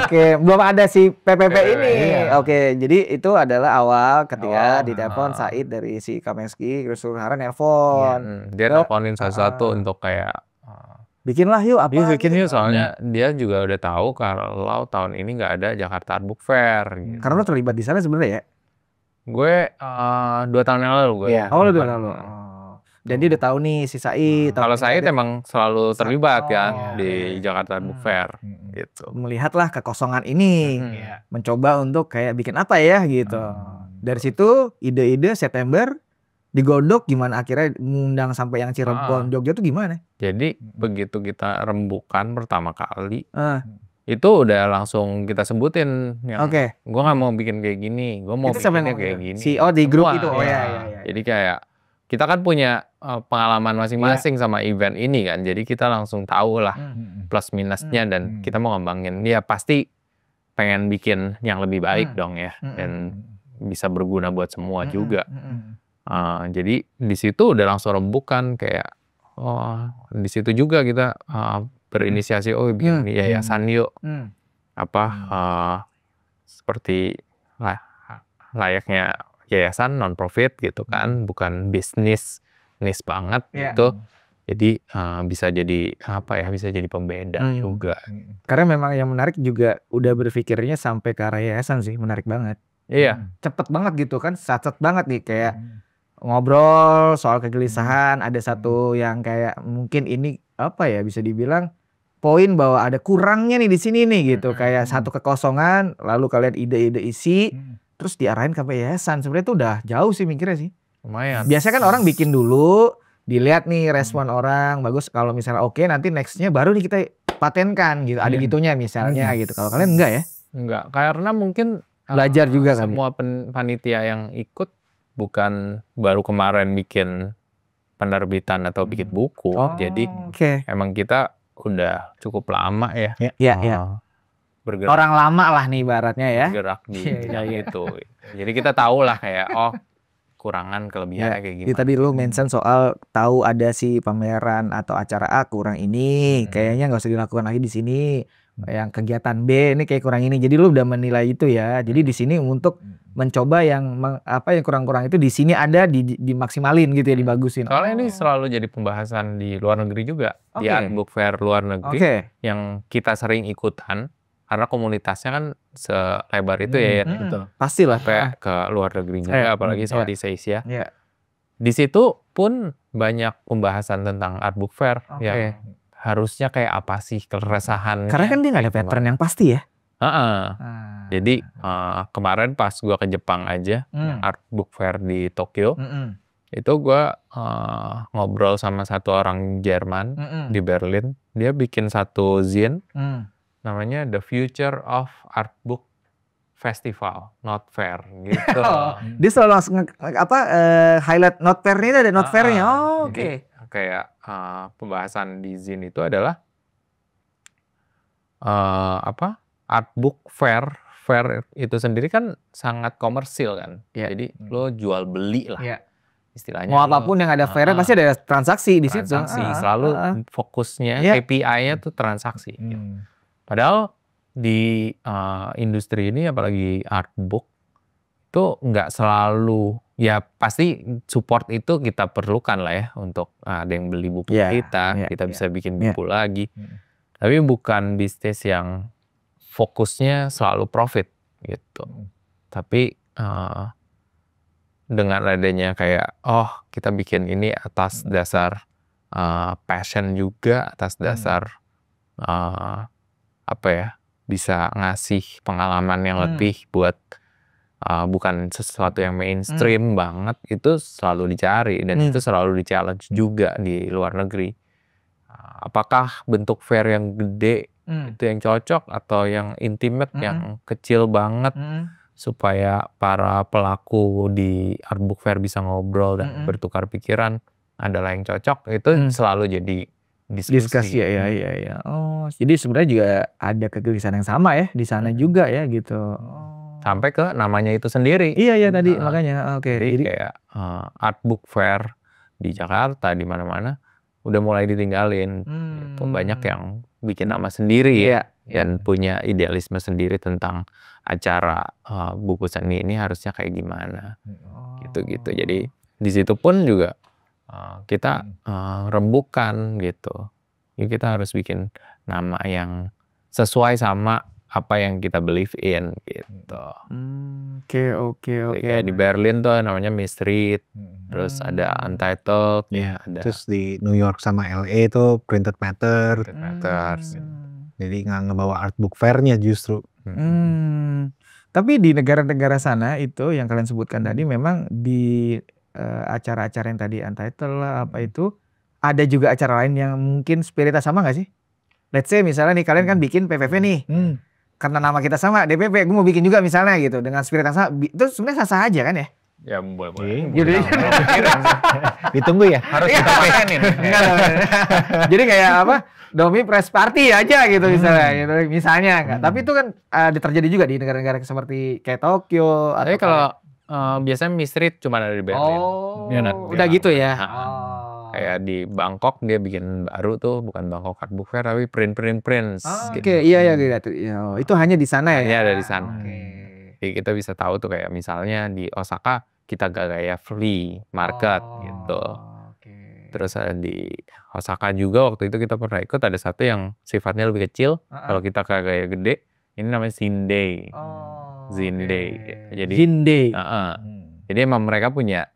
Oke. Belum ada si PPP ini. Oke, jadi itu adalah awal ketika ditelepon Said dari si Kameski, terus Suhara nelpon. Dia nelponin satu-satu untuk kayak bikinlah yuk bikin yuk soalnya dia juga udah tahu kalau tahun ini nggak ada Jakarta Art Book Fair. Gitu. Karena lo terlibat di sana sebenarnya ya? Gue 2 tahun yang lalu gue. 2 tahun lalu. Dan dia udah tahu nih si Said. Kalau Said emang selalu terlibat kan di Jakarta Book Fair gitu. Melihatlah kekosongan ini, mencoba untuk kayak bikin apa ya gitu. Dari situ ide-ide September digodok gimana akhirnya mengundang sampai yang Cirebon, Jogja tuh gimana? Jadi begitu kita rembukan pertama kali, itu udah langsung kita sebutin yang gue nggak mau bikin kayak gini, gue mau bikinnya kayak gini. Di grup itu. Jadi kayak kita kan punya pengalaman masing-masing sama event ini kan, jadi kita langsung tahu lah plus minusnya dan kita mau ngembangin. Dia pasti pengen bikin yang lebih baik dong ya, dan bisa berguna buat semua juga. Jadi di situ udah langsung rembukan kayak di situ juga kita berinisiasi, oh bikin yayasan yuk. Seperti layaknya yayasan non-profit gitu kan, bukan bisnis banget gitu. Jadi bisa jadi bisa jadi pembeda juga. Karena memang yang menarik juga udah berpikirnya sampai ke arah yayasan sih, menarik banget. Iya. Cepet banget gitu kan, sat banget nih kayak ngobrol soal kegelisahan, ada satu yang kayak mungkin ini bisa dibilang poin bahwa ada kurangnya nih di sini nih gitu, kayak satu kekosongan, lalu kalian ide-ide isi, terus diarahin ke yayasan. Sebenarnya itu udah jauh sih mikirnya sih. Lumayan. Biasanya kan orang bikin dulu, dilihat nih respon orang, bagus kalau misalnya oke, nanti nextnya baru nih kita patenkan gitu, ada gitunya misalnya gitu. Kalau kalian enggak ya? Enggak, karena mungkin belajar juga kan. Semua panitia yang ikut bukan baru kemarin bikin penerbitan atau bikin buku. Jadi emang kita udah cukup lama ya. Bergerak. Orang lama lah nih ibaratnya ya. Bergerak di itu. Jadi kita tahu lah kayak kurangan kelebihannya kayak gimana. Tadi lu mention soal tahu ada si pameran atau acara A kurang ini, kayaknya nggak usah dilakukan lagi di sini. Yang kegiatan B ini kayak kurang ini. Jadi lu udah menilai itu ya. Jadi di sini untuk mencoba yang kurang-kurang itu di sini ada dimaksimalin gitu ya, dibagusin. Soalnya ini selalu jadi pembahasan di luar negeri juga. Di Art Book Fair luar negeri yang kita sering ikutan. Karena komunitasnya kan selebar itu ya. Betul. Pastilah. Sampai ke luar negeri juga, apalagi Southeast Asia. Di situ pun banyak pembahasan tentang Art Book Fair. Yang harusnya kayak apa sih keresahan. Karena kan dia nggak ada pattern yang pasti ya. Jadi kemarin pas gua ke Jepang aja, Art Book Fair di Tokyo. Itu gua ngobrol sama satu orang Jerman di Berlin. Dia bikin satu zine. Namanya The Future of Art Book Festival, not fair gitu. Dia selalu langsung highlight not fair ini ada not fairnya. Kayak pembahasan di zine itu adalah Art Book Fair itu sendiri kan sangat komersil kan. Jadi lo jual beli lah. Istilahnya. Mau apapun yang ada fair pasti ada transaksi di situ. Selalu fokusnya KPI-nya tuh transaksi. Gitu. Padahal di industri ini apalagi art book itu nggak selalu, ya pasti support itu kita perlukan lah ya untuk ada yang beli buku kita bisa bikin buku lagi. Tapi bukan bisnis yang fokusnya selalu profit gitu. Tapi dengan adanya kayak kita bikin ini atas dasar passion juga, atas dasar bisa ngasih pengalaman yang lebih buat bukan sesuatu yang mainstream banget, itu selalu dicari dan itu selalu di-challenge juga di luar negeri. Apakah bentuk fair yang gede itu yang cocok atau yang intimate, yang kecil banget supaya para pelaku di Art Book Fair bisa ngobrol dan bertukar pikiran adalah yang cocok, itu selalu jadi diskusi. Ya. Jadi sebenarnya juga ada kegelisahan yang sama ya di sana juga ya gitu. Sampai ke namanya itu sendiri. Iya tadi makanya. Jadi kayak Art Book Fair di Jakarta di mana-mana udah mulai ditinggalin. Itu banyak yang bikin nama sendiri dan punya idealisme sendiri tentang acara buku seni ini harusnya kayak gimana. Gitu-gitu. Jadi di situ pun juga kita rembukan gitu. Jadi kita harus bikin nama yang sesuai sama apa yang kita believe in gitu. Oke. Kayak di Berlin tuh namanya Mystery, terus ada Untitled, ada. Terus di New York sama LA tuh Printed Matter. Jadi nggak ngebawa Art Book Fair-nya justru. Tapi di negara-negara sana itu yang kalian sebutkan tadi memang di acara-acara yang tadi Untitled lah itu ada juga acara lain yang mungkin spiritnya sama nggak sih? Let's say misalnya nih kalian kan bikin PVV nih, karena nama kita sama DPP, gue mau bikin juga misalnya gitu dengan spirit yang sama, itu sebenarnya sah-sah aja kan ya? Ya boleh. Ditunggu ya. Harus kita pakenin. Jadi kayak Domi press party aja gitu misalnya. Tapi itu kan ada terjadi juga di negara-negara seperti kayak Tokyo. Tapi kalau biasanya Mystery cuma ada di Berlin. Udah gitu ya. Kayak di Bangkok dia bikin baru tuh, bukan Bangkok Art Book Fair tapi Prince. Oke, iya gitu. Itu hanya di sana ya? Hanya ada di sana. Jadi kita bisa tahu tuh kayak misalnya di Osaka kita gaya flea market gitu. Terus di Osaka juga waktu itu kita pernah ikut ada satu yang sifatnya lebih kecil. Kalau kita gaya gede, ini namanya Zindei. Jadi jadi emang mereka punya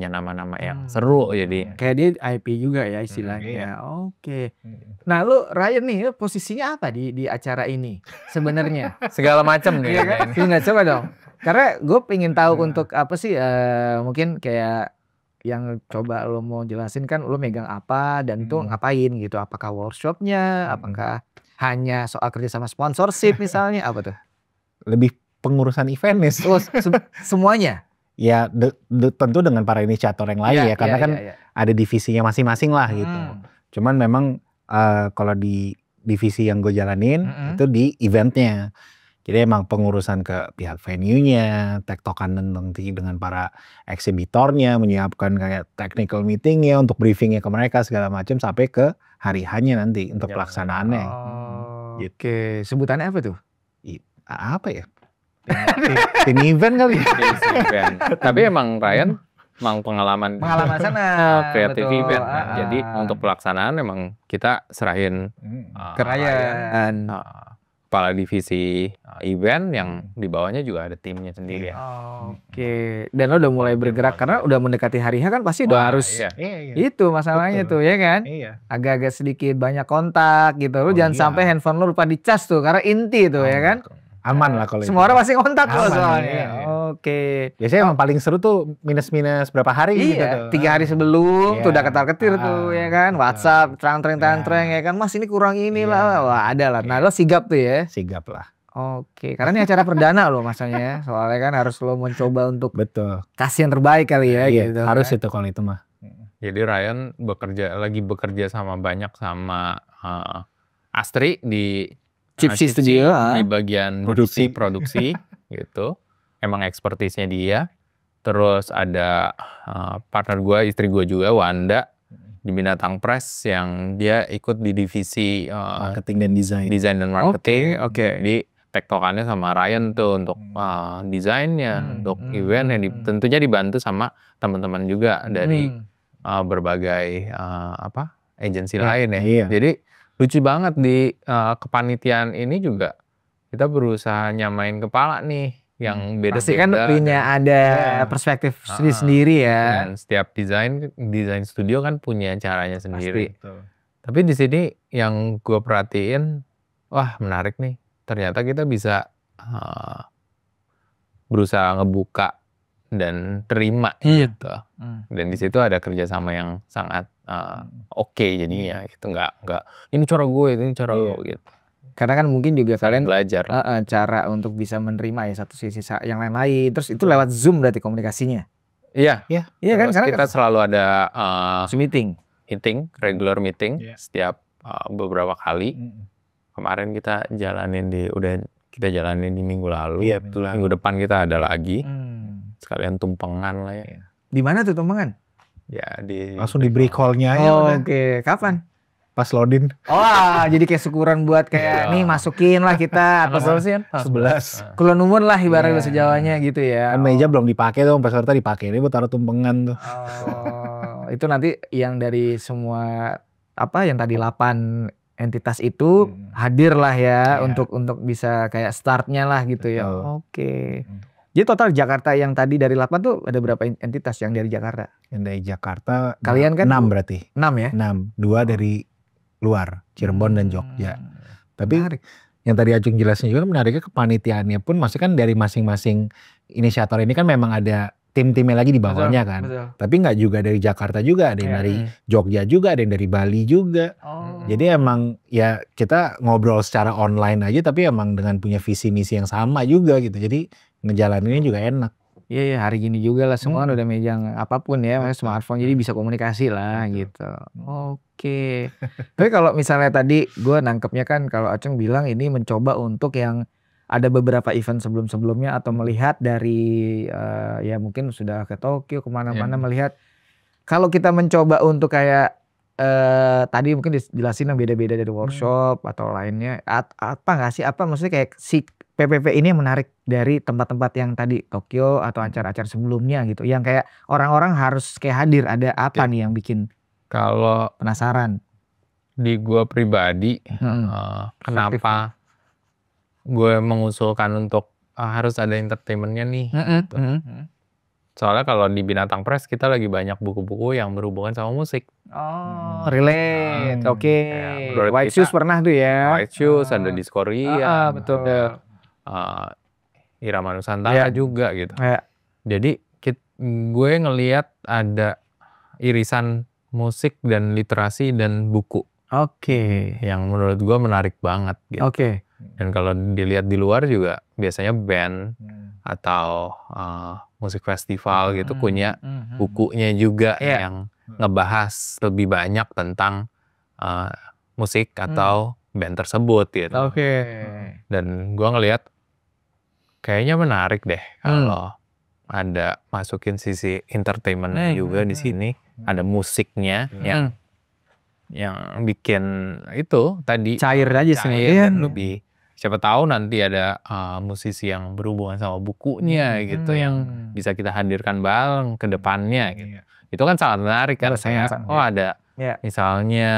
nama-nama yang seru, jadi kayak dia IP juga ya istilahnya. Oke. Nah, lu Ryan nih posisinya apa di acara ini sebenarnya? Segala macam nih. Lu nggak coba dong. Karena gue pengen tahu untuk apa sih mungkin kayak yang coba lo mau jelasin kan lo megang apa dan tuh ngapain gitu. Apakah workshopnya, apakah hanya soal kerja sama sponsorship misalnya, apa tuh? Lebih pengurusan event nih. Semuanya? Ya tentu dengan para inisiator yang lain ya karena kan ada divisinya masing-masing lah gitu. Cuman memang kalau di divisi yang gue jalanin itu di eventnya. Jadi emang pengurusan ke pihak venue-nya, tektokan nanti dengan para eksibitornya, menyiapkan kayak technical meeting-nya untuk briefing-nya ke mereka segala macam sampai ke hari H-nya nanti untuk pelaksanaannya. Oke, sebutannya apa tuh? Apa ya? Tim event kali. Tapi emang Ryan emang pengalaman sana kreatif event. Jadi untuk pelaksanaan emang kita serahin ke Ryan. Kepala divisi event yang di bawahnya juga ada timnya sendiri ya. Oke. Dan lo udah mulai bergerak karena udah mendekati hari H kan pasti udah harus itu masalahnya tuh ya kan. Agak-agak sedikit banyak kontak gitu. Lo jangan sampai handphone lo lupa dicas tuh karena inti tuh ya kan. Aman lah kalau semua orang masih kontak loh soalnya. Oke. Biasanya emang paling seru tuh minus berapa hari gitu tuh. 3 hari sebelum tuh udah ketar-ketir tuh ya kan. WhatsApp, treng ya kan. Mas ini kurang inilah. Wah ada lah. Nah lo sigap tuh ya. Sigap lah. Oke. Karena ini acara perdana loh masanya. Soalnya kan harus lo mencoba untuk betul kasih yang terbaik kali ya gitu. Harus itu kalau itu mah. Jadi Ryan lagi bekerja sama Astri di Chipsy Studio di bagian produksi gitu. Emang expertise-nya dia. Terus ada partner gue, istri gue juga, Wanda di Binatang Press yang dia ikut di divisi marketing dan desain dan marketing. Oke. Jadi tektokannya sama Ryan tuh untuk desainnya, untuk event yang tentunya dibantu sama teman-teman juga dari berbagai agensi lain ya. Jadi lucu banget di kepanitiaan ini juga kita berusaha nyamain kepala nih yang beda-beda. Pasti kan punya ada perspektif sendiri ya. Dan setiap desain studio kan punya caranya sendiri. Tapi di sini yang gue perhatiin, wah menarik nih. Ternyata kita bisa berusaha ngebuka dan terima gitu. Dan di situ ada kerjasama yang sangat oke jadinya gitu, nggak ini cara gue, ini cara gue gitu. Karena kan mungkin juga kalian belajar cara untuk bisa menerima ya satu sisi yang lain. Terus itu lewat Zoom berarti komunikasinya. Iya kan karena kita selalu ada Zoom meeting, regular meeting setiap beberapa kali. Kemarin kita jalanin di minggu lalu. Minggu depan kita ada lagi. Sekalian tumpengan lah ya. Di mana tuh tumpengan? Ya langsung di break hall-nya aja. Oke. Kapan? Pas loading. Jadi kayak syukuran buat kayak nih masukin lah kita. Apa sih kan? 11. Kulon umur lah ibarat bahasa Jawanya gitu ya. Kan meja belum dipakai tuh, peserta dipakai. Ini buat taruh tumpengan tuh. Itu nanti yang dari semua yang tadi 8 entitas itu hadir lah ya untuk bisa kayak startnya lah gitu ya. Oke. Jadi total Jakarta yang tadi dari 8 tuh ada berapa entitas yang dari Jakarta? Yang dari Jakarta kalian kan 6 berarti. 6 ya? 6. 2 dari luar, Cirebon dan Jogja. Tapi yang tadi Acung jelasin juga menariknya kepanitiaannya pun maksudnya kan dari masing-masing inisiator ini kan memang ada tim-timnya lagi di bawahnya kan. Tapi nggak juga dari Jakarta juga, ada yang dari Jogja juga, ada yang dari Bali juga. Jadi emang ya kita ngobrol secara online aja tapi emang dengan punya visi misi yang sama juga gitu. Jadi ngejalaninnya juga enak. Iya hari gini juga lah semua udah megang apapun ya, smartphone jadi bisa komunikasi lah gitu. Oke. Tapi kalau misalnya tadi gue nangkepnya kan kalau Acung bilang ini mencoba untuk yang ada beberapa event sebelum-sebelumnya atau melihat dari ya mungkin sudah ke Tokyo kemana-mana melihat Kalau kita mencoba untuk kayak tadi mungkin dijelasin yang beda-beda dari workshop atau lainnya, apa nggak sih, apa maksudnya kayak si PPP ini yang menarik dari tempat-tempat yang tadi Tokyo atau acara-acara sebelumnya gitu, yang kayak orang-orang harus kayak hadir, ada apa nih yang bikin kalau penasaran? Di gue pribadi, kenapa gue mengusulkan untuk harus ada entertainmentnya nih. Gitu. Soalnya kalau di Binatang Press kita lagi banyak buku-buku yang berhubungan sama musik. Oh, relate. Oke. White Shoes pernah tuh ya. White Shoes, ada Diskoria, betul. Ada Irama Nusantara juga gitu. Jadi gue ngelihat ada irisan musik dan literasi dan buku. Oke. Yang menurut gue menarik banget gitu. Oke. Dan kalau dilihat di luar juga biasanya band atau musik festival gitu punya bukunya juga yang ngebahas lebih banyak tentang musik atau band tersebut gitu. Oke. Dan gua ngelihat kayaknya menarik deh kalau ada masukin sisi entertainment juga di sini, ada musiknya yang bikin itu tadi cair aja sih dan lebih. Siapa tahu nanti ada musisi yang berhubungan sama bukunya gitu yang bisa kita hadirkan bareng ke depannya gitu. Itu kan sangat menarik kan. Ada misalnya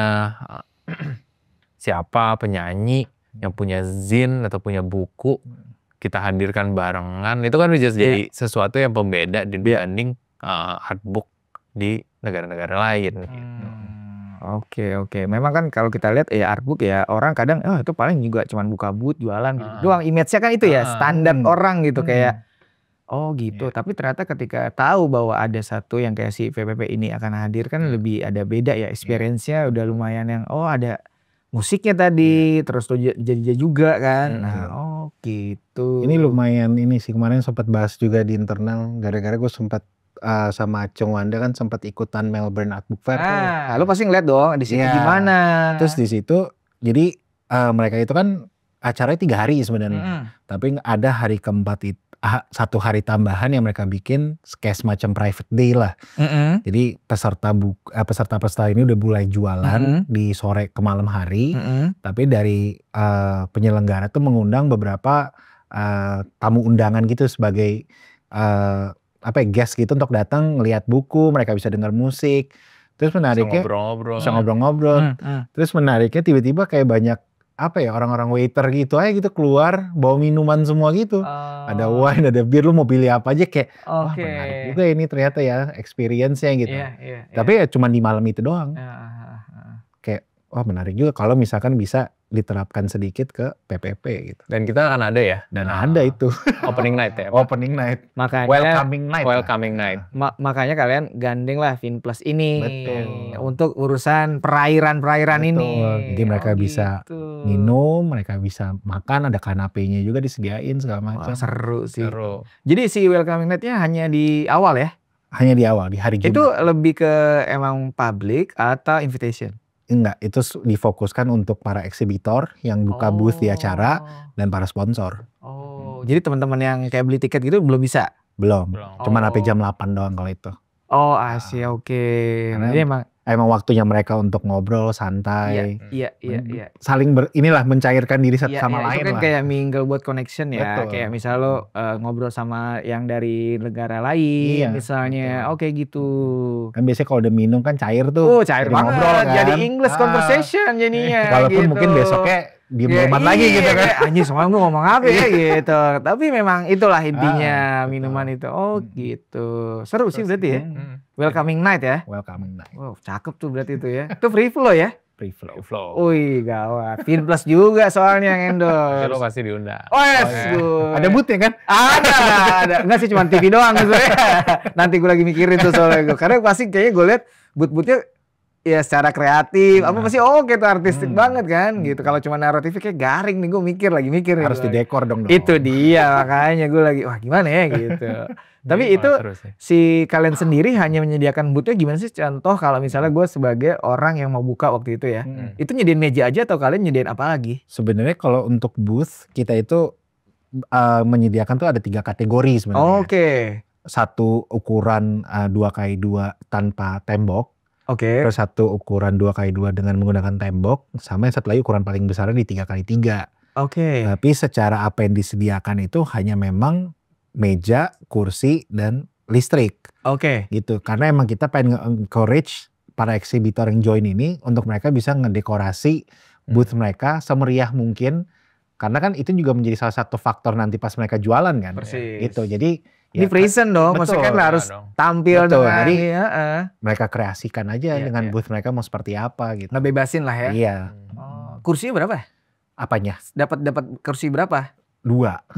siapa penyanyi yang punya zin atau punya buku kita hadirkan barengan, itu kan bisa jadi sesuatu yang pembeda dibanding artbook di negara-negara lain gitu. Oke. Memang kan kalau kita lihat artbook ya orang kadang itu paling juga cuman buka booth jualan gitu doang, image-nya kan itu ya standar orang gitu kayak gitu. Tapi ternyata ketika tahu bahwa ada satu yang kayak si PPP ini akan hadir kan lebih ada beda ya, experience-nya udah lumayan yang ada musiknya tadi terus tuh jadi juga kan. Gitu. Ini lumayan ini sih, kemarin sempat bahas juga di internal gara-gara gue sempat sama Cung Wanda kan sempat ikutan Melbourne Art Book Fair. Lu pasti ngeliat dong di situ gimana. Terus di situ jadi mereka itu kan acaranya 3 hari sebenarnya. Tapi ada hari keempat itu 1 hari tambahan yang mereka bikin kayak semacam private day lah. Jadi peserta ini udah mulai jualan di sore ke malam hari. Tapi dari penyelenggara tuh mengundang beberapa tamu undangan gitu sebagai guest gitu untuk datang ngelihat buku, mereka bisa dengar musik. Terus menariknya bisa ngobrol-ngobrol. Terus menariknya tiba-tiba kayak banyak orang-orang waiter gitu aja gitu keluar bawa minuman semua gitu. Ada wine, ada bir, lu mau pilih apa aja kayak wah menarik juga ini ternyata ya experience-nya gitu. Tapi ya cuma di malam itu doang. Kayak wah menarik juga kalau misalkan bisa diterapkan sedikit ke PPP gitu. Dan kita akan ada ya. Dan ada itu. Opening night ya. Opening night. Makanya Welcoming night. Makanya kalian gandeng lah Vinplus ini. Betul. Untuk urusan perairan ini. Jadi mereka bisa minum, mereka bisa makan, ada kanapenya juga disediain segala macam. Seru sih. Jadi si welcoming night-nya hanya di awal ya? Hanya di awal, di hari Jumat. Itu lebih ke emang public atau invitation? Enggak, itu difokuskan untuk para eksibitor yang buka booth di acara dan para sponsor. Jadi teman-teman yang kayak beli tiket gitu belum bisa? Belum. Cuman sampai jam 8 doang kalau itu. Oke. Jadi emang waktunya mereka untuk ngobrol santai. Iya. Saling mencairkan diri satu sama lain itu kan lah. kayak mingle buat connection ya. Betul. Kayak misal lo ngobrol sama yang dari negara lain misalnya. Oke gitu. Kan biasanya kalau udah minum kan cair tuh. Cair banget. Ngobrol, kan? Jadi English conversation jadinya. Walaupun gitu. Mungkin besoknya diem-dieman lagi gitu kan. Anjir semalam lu ngomong apa ya gitu. Tapi memang itulah intinya minuman itu. Gitu. Seru sih berarti ya. Welcoming night ya. Welcoming night. Wow, cakep tuh berarti itu ya. Itu free flow ya? Free flow. Wih, gawat. Vinplus juga soalnya yang endorse. Lo pasti diundang. Ada booth-nya kan? Ada. Enggak sih, cuma TV doang gitu ya. Nanti gue lagi mikirin tuh soalnya gue. Karena pasti kayaknya gue liat booth-boothnya ya secara kreatif, pasti tuh artistik banget kan gitu. Kalau cuma naruh TV kayak garing nih, gue mikir. Harus didekor dong. Itu dia makanya gue lagi wah gimana ya gitu. Tapi itu si kalian sendiri hanya menyediakan booth-nya gimana sih? Contoh kalau misalnya gue sebagai orang yang mau buka waktu itu ya, itu nyediain meja aja atau kalian nyediain apa lagi? Sebenarnya kalau untuk booth kita itu menyediakan tuh ada 3 kategori sebenarnya. satu ukuran 2x2 tanpa tembok. Terus satu ukuran 2x2 dengan menggunakan tembok, sama yang satu lagi ukuran paling besarnya di 3x3. Tapi secara apa yang disediakan itu hanya memang meja, kursi, dan listrik. Gitu. Karena emang kita pengen encourage para eksibitor yang join ini untuk mereka bisa ngedekorasi booth mereka semeriah mungkin. Karena kan itu juga menjadi salah satu faktor nanti pas mereka jualan kan. Gitu. Jadi ini present dong, maksudnya kan harus tampil dengan jadi mereka kreasikan aja dengan booth mereka mau seperti apa gitu. Ngebebasin lah ya. Iya. Kursinya berapa? Apanya? Dapat kursi berapa? 2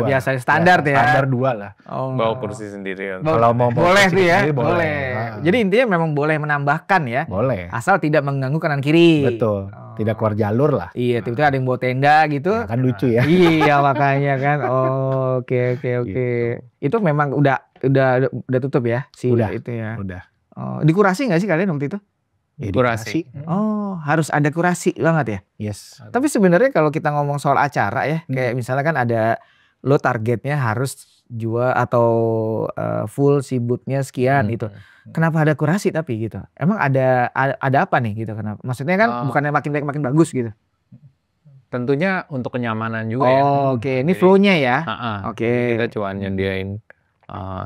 biasanya standar ya. Standar 2 lah. Bawa kursi sendiri. Kalau mau boleh tuh ya. Boleh. Jadi intinya memang boleh menambahkan ya. Boleh. Asal tidak mengganggu kanan kiri. Betul. Tidak keluar jalur lah. Iya, tiba-tiba ada yang bawa tenda gitu. Nah, kan lucu ya. Iya, makanya kan. Oke. Gitu. Itu memang udah tutup ya si itu ya. Udah. Dikurasi nggak sih kalian waktu itu? Kurasi. Harus ada kurasi banget ya. Yes. Tapi sebenarnya kalau kita ngomong soal acara ya, kayak misalnya kan ada lo targetnya harus jual atau full si booth-nya sekian gitu. Kenapa ada kurasi tapi gitu? Emang ada apa nih gitu? Kenapa? Maksudnya kan bukannya makin baik makin bagus gitu? Tentunya untuk kenyamanan juga ya. Oke. Ini flow-nya ya. Kita cuma nyediain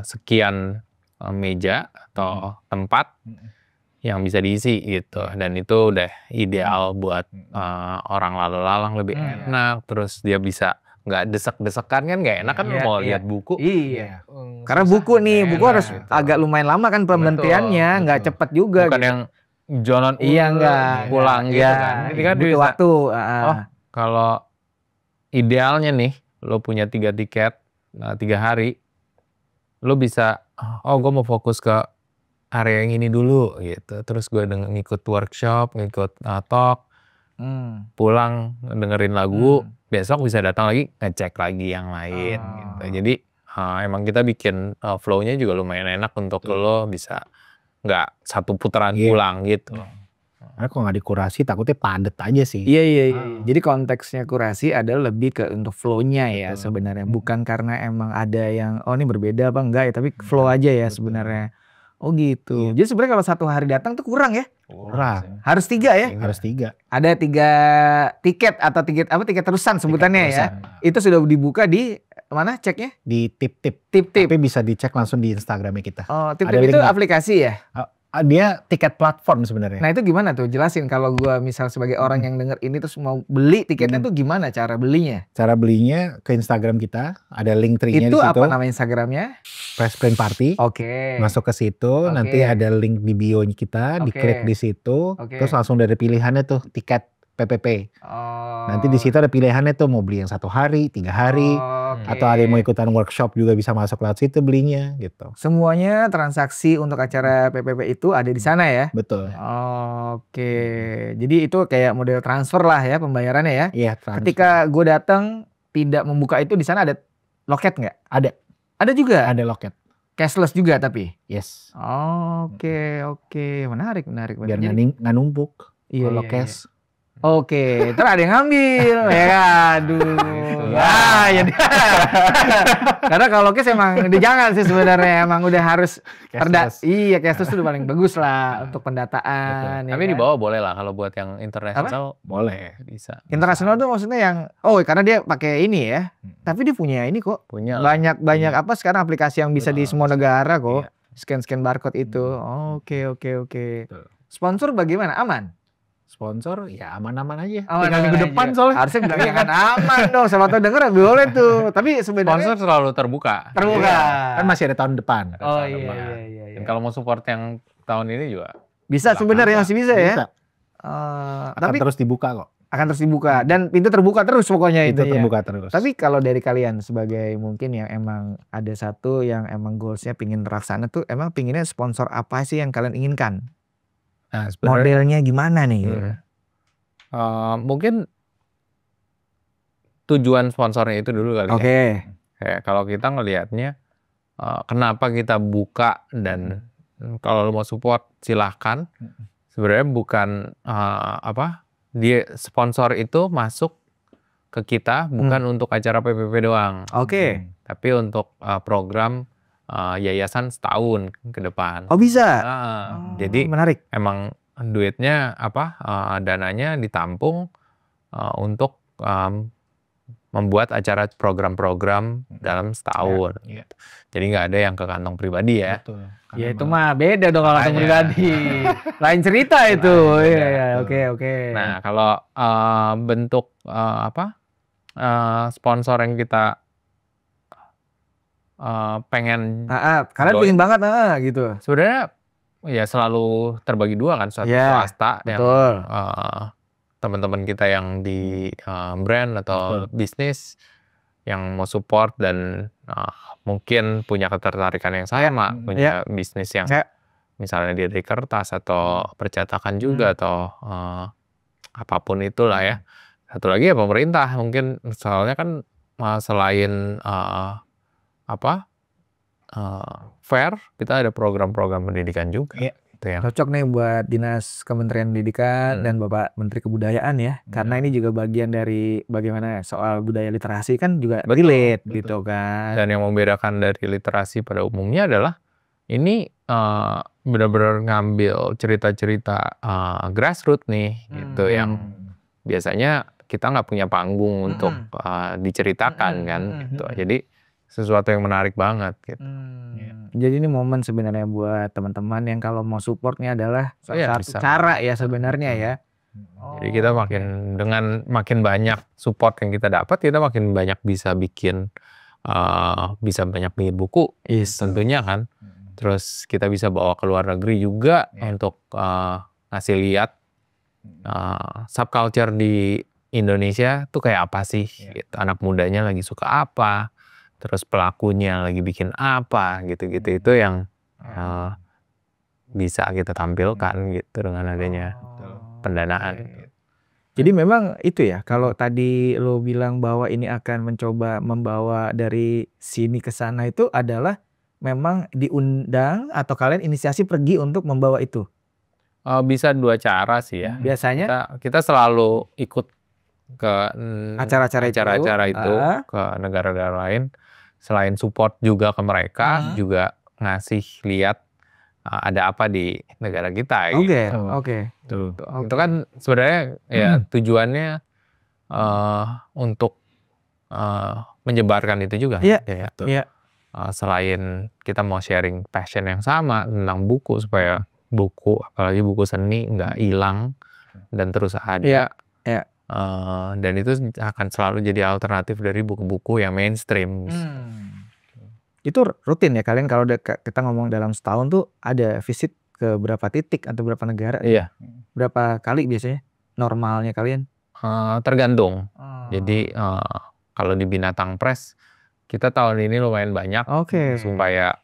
sekian meja atau tempat yang bisa diisi gitu, dan itu udah ideal buat orang lalu lalang lebih enak, terus dia bisa nggak desek-desekan kan, nggak enak kan mau lihat buku. Iya. Karena buku buku harus agak lumayan lama kan pembentiannya, nggak cepet juga. Bukan yang jalan nggak pulang gitu kan. Ini kan butuh waktu. Kalau idealnya nih, lo punya 3 tiket 3 hari, lo bisa gue mau fokus ke area yang ini dulu gitu, terus gue ngikut workshop, ngikut talk, pulang dengerin lagu, besok bisa datang lagi ngecek lagi yang lain gitu. Jadi emang kita bikin flow-nya juga lumayan enak untuk lo bisa nggak satu putaran pulang gitu. Karena kalau nggak dikurasi takutnya padet aja sih. Iya. Jadi konteksnya kurasi adalah lebih ke untuk flow-nya ya sebenarnya, bukan karena emang ada yang ini berbeda apa enggak ya, tapi flow aja ya sebenarnya. Oh gitu. Jadi sebenarnya kalau satu hari datang tuh kurang ya? Kurang. Harus 3 ya? Harus 3. Ada 3 tiket atau tiket terusan sebutannya ya. Itu sudah dibuka di mana ceknya? Di tip-tip. Tip-tip. Tapi bisa dicek langsung di Instagramnya kita. Tip-tip itu aplikasi ya? Dia tiket platform sebenarnya. Nah itu gimana tuh? Jelasin kalau gue misal sebagai orang yang denger ini terus mau beli tiketnya tuh gimana cara belinya? Cara belinya ke Instagram kita, ada link tree-nya di situ. Itu apa nama Instagramnya? Fresh Print Party. Masuk ke situ, nanti ada link di bio kita, diklik di situ, terus langsung ada pilihannya tuh tiket PPP. Nanti di situ ada pilihannya tuh mau beli yang 1 hari, 3 hari, atau ada yang mau ikutan workshop juga bisa masuk lewat situ belinya gitu. Semuanya transaksi untuk acara PPP itu ada di sana ya? Betul. Jadi itu kayak model transfer lah ya pembayarannya ya? Iya, transfer. Ketika gue datang tidak membuka itu, di sana ada loket nggak? Ada. Ada juga? Ada loket. Cashless juga tapi? Yes. Oke. Menarik. Biar nggak numpuk. Iya. Cash. Oke, terus ada yang ngambil, ya aduh. Karena kalau cash emang jangan sih sebenarnya, emang udah harus cashless itu paling bagus lah untuk pendataan. Tapi di bawah boleh lah kalau buat yang internasional. Boleh, bisa. Internasional tuh maksudnya yang karena dia pakai ini ya. Tapi dia punya ini kok. Punya banyak apa sekarang aplikasi yang bisa di semua negara kok. Scan barcode itu. Oke. Sponsor bagaimana? Aman? Sponsor ya aman-aman aja. Tinggal minggu depan soalnya. Harusnya bilangnya kan aman dong. Siapa tahu denger boleh tuh. Tapi sebenarnya sponsor selalu terbuka. Kan masih ada tahun depan. Iya. Dan kalau mau support yang tahun ini juga bisa sebenarnya, masih bisa ya. Tapi terus dibuka kok. Akan terus dibuka dan pintu terbuka terus pokoknya itu. Terbuka terus. Tapi kalau dari kalian sebagai mungkin yang emang ada satu yang emang goalsnya pingin terlaksana tuh, emang pinginnya sponsor apa sih yang kalian inginkan? Nah, modelnya gimana nih? Mungkin tujuan sponsornya itu dulu kali ya. Kayak kalau kita ngelihatnya kenapa kita buka dan kalau mau support silahkan. Sebenarnya bukan dia sponsor itu masuk ke kita bukan untuk acara PPP doang. Tapi untuk program yayasan setahun ke depan. Oh bisa? Jadi menarik. Emang duitnya dananya ditampung untuk membuat acara program-program dalam setahun. Jadi nggak ada yang ke kantong pribadi ya. Betul. Ya itu mah beda dong kalau kantong pribadi. Lain cerita itu. Iya, oke. Nah kalau bentuk sponsor yang kita pengen kalian pengen banget gitu. Sebenarnya ya selalu terbagi dua kan, satu swasta yang teman-teman kita yang di brand atau bisnis yang mau support dan mungkin punya ketertarikan yang sama, punya bisnis yang misalnya di kertas atau percetakan juga atau apapun itulah ya. Satu lagi ya pemerintah mungkin, soalnya kan selain fair, kita ada program-program pendidikan juga. Gitu ya. Cocok nih buat Dinas Kementerian Pendidikan dan Bapak Menteri Kebudayaan ya. Karena ini juga bagian dari bagaimana soal budaya literasi kan juga relate gitu kan. Dan yang membedakan dari literasi pada umumnya adalah ini benar-benar ngambil cerita-cerita grassroots nih gitu yang biasanya kita nggak punya panggung untuk diceritakan kan gitu. Jadi sesuatu yang menarik banget gitu. Jadi ini momen sebenarnya buat teman-teman yang kalau mau supportnya adalah salah satu cara ya sebenarnya ya. Jadi kita makin banyak support yang kita dapat, kita makin banyak bisa bikin banyak buku tentunya kan. Terus kita bisa bawa ke luar negeri juga untuk ngasih lihat subculture di Indonesia tuh kayak apa sih gitu. Anak mudanya lagi suka apa, terus pelakunya lagi bikin apa gitu-gitu. Itu yang bisa kita tampilkan gitu dengan adanya pendanaan. Jadi memang itu ya, kalau tadi lo bilang bahwa ini akan mencoba membawa dari sini ke sana, itu adalah memang diundang atau kalian inisiasi pergi untuk membawa itu? Bisa dua cara sih ya. Biasanya kita selalu ikut ke acara-acara itu ke negara-negara lain. Selain support juga ke mereka, juga ngasih lihat ada apa di negara kita. Oke. Itu kan sebenarnya ya tujuannya untuk menyebarkan itu juga. Selain kita mau sharing passion yang sama tentang buku, supaya buku, apalagi buku seni, nggak hilang dan terus ada. Dan itu akan selalu jadi alternatif dari buku-buku yang mainstream. Itu rutin ya kalian kalau kita ngomong dalam setahun tuh ada visit ke berapa titik atau berapa negara? Berapa kali biasanya normalnya kalian? Tergantung. Jadi kalau di Binatang Press kita tahun ini lumayan banyak supaya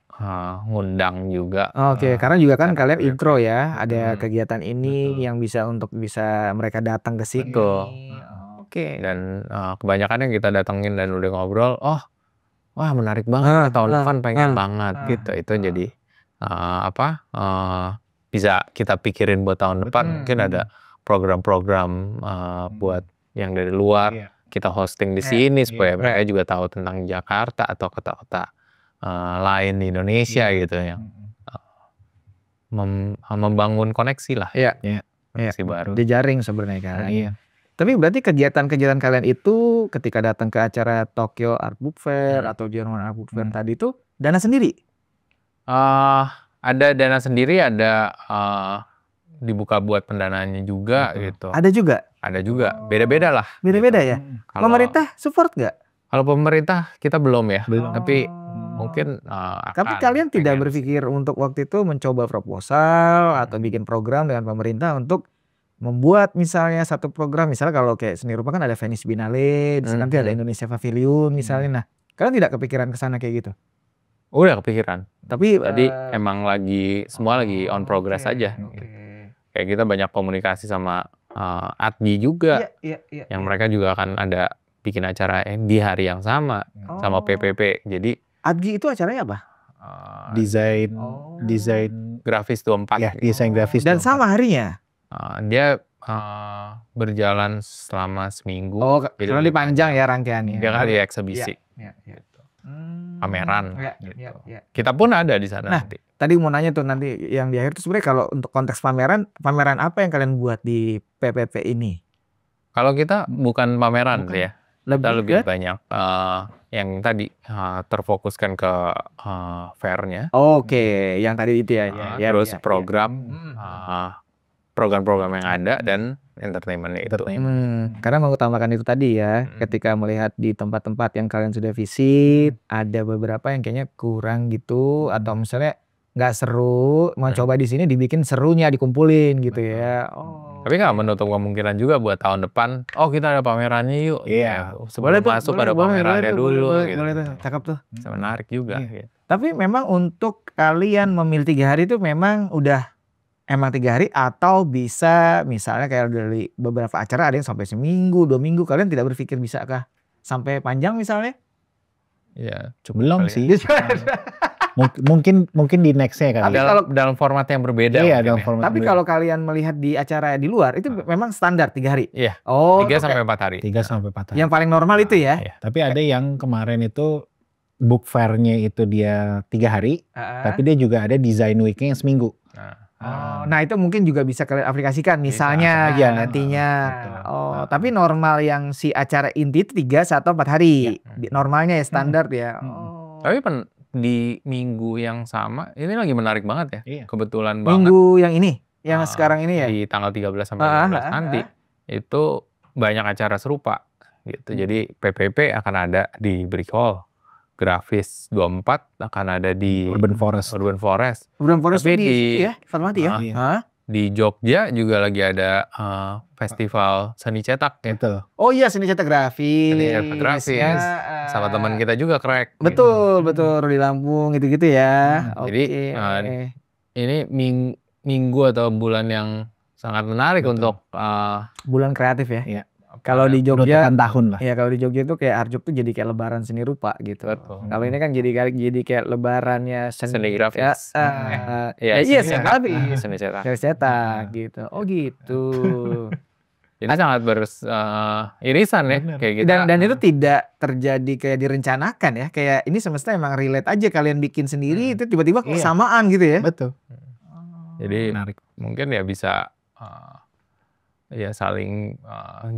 ngundang juga. Karena juga kan kalian intro ya, ada kegiatan ini yang bisa mereka datang ke situ. Dan kebanyakan yang kita datengin dan udah ngobrol, wah menarik banget, tahun depan pengen banget gitu. Itu jadi bisa kita pikirin buat tahun depan. Mungkin ada program-program buat yang dari luar kita hosting di sini supaya mereka juga tahu tentang Jakarta atau kota-kota lain di Indonesia gitu ya. Membangun koneksi lah. Koneksi baru. Jejaring sebenarnya kan. Tapi berarti kegiatan-kegiatan kalian itu ketika datang ke acara Tokyo Art Book Fair atau Jerman Art Book Fair tadi itu dana sendiri? Ada dana sendiri, ada dibuka buat pendanaannya juga gitu. Ada juga? Ada juga. Beda-beda lah. Beda-beda ya? Pemerintah support nggak? Kalau pemerintah kita belum ya. Tapi mungkin Tapi kalian tidak berpikir untuk waktu itu mencoba proposal atau bikin program dengan pemerintah untuk membuat misalnya satu program, misalnya kalau kayak seni rupa kan ada Venice Biennale, nanti ada Indonesia Pavilion misalnya. Nah, kalian tidak kepikiran ke sana kayak gitu? Udah kepikiran. Tapi jadi emang semua lagi on progress aja. Kayak kita banyak komunikasi sama ADGI juga, yang mereka juga akan ada bikin acara di hari yang sama sama PPP. Jadi ADGI itu acaranya apa? Desain grafis 24. Ya, desain grafis. Dan sama harinya? Dia berjalan selama seminggu. Karena dipanjang ya rangkaiannya. Dia kali eksebisi. pameran Ya, gitu. ya. Kita pun ada di sana Nah, nanti. tadi mau nanya tuh nanti yang di akhir tuh sebenarnya kalau untuk konteks pameran apa yang kalian buat di PPP ini? Kalau kita bukan pameran Bukan. ya, kita lebih banyak yang tadi terfokuskan ke fair-nya. Oke, yang tadi itu ya. Terus program-program yang ada dan entertainment-nya itu. Karena mengutamakan itu tadi ya, ketika melihat di tempat-tempat yang kalian sudah visit, ada beberapa yang kayaknya kurang gitu, atau misalnya nggak seru, mau coba di sini dibikin serunya, dikumpulin gitu ya. Tapi nggak menutup kemungkinan juga buat tahun depan, kita ada pamerannya yuk. Iya. Sebelum masuk ada pamerannya dulu. Boleh tuh, cakep tuh. Bisa menarik juga. Gitu. Tapi memang untuk kalian memilih 3 hari itu memang udah emang 3 hari atau bisa misalnya kayak dari beberapa acara ada yang sampai seminggu, 2 minggu, kalian tidak berpikir bisakah sampai panjang misalnya? Ya, belum sih. mungkin di nextnya kali. Dalam format yang berbeda. Iya, dalam format. Tapi kalau kalian melihat di acara di luar itu memang standar 3 hari. Iya. 3 sampai 4 hari. 3 sampai 4 hari. Yang paling normal itu ya. Tapi ada yang kemarin itu book fair-nya itu dia 3 hari, tapi dia juga ada design week-nya yang seminggu. Nah itu mungkin juga bisa kalian aplikasikan misalnya nantinya. Tapi normal yang si acara inti itu 3 atau 4 hari. Normalnya ya standar ya. Tapi di minggu yang sama ini lagi menarik banget ya. Kebetulan banget. Minggu yang ini, yang sekarang ini ya. Di tanggal 13 sampai 15 nanti itu banyak acara serupa gitu. Jadi PPP akan ada di Brick Hall. Grafis 24 akan ada di Urban Forest. Tapi di Fatmawati ya. Di Jogja juga lagi ada festival seni cetak gitu. Oh iya, seni cetak grafis. Sama teman kita juga Crack. Betul, di Lampung gitu-gitu ya. Jadi ini minggu atau bulan yang sangat menarik untuk bulan kreatif ya. Iya. Kalau di Jogja tahun lah. Iya, kalau di Jogja itu kayak Arjok tuh jadi kayak lebaran seni rupa gitu. Kalau ini kan jadi kayak lebarannya seni grafis. Seni cetak gitu. Oh gitu. Ini sangat irisan ya kayak gitu. Dan itu tidak terjadi kayak direncanakan ya. Kayak ini semesta emang relate aja, kalian bikin sendiri itu tiba-tiba kesamaan gitu ya. Betul. Jadi menarik. Mungkin ya bisa ya saling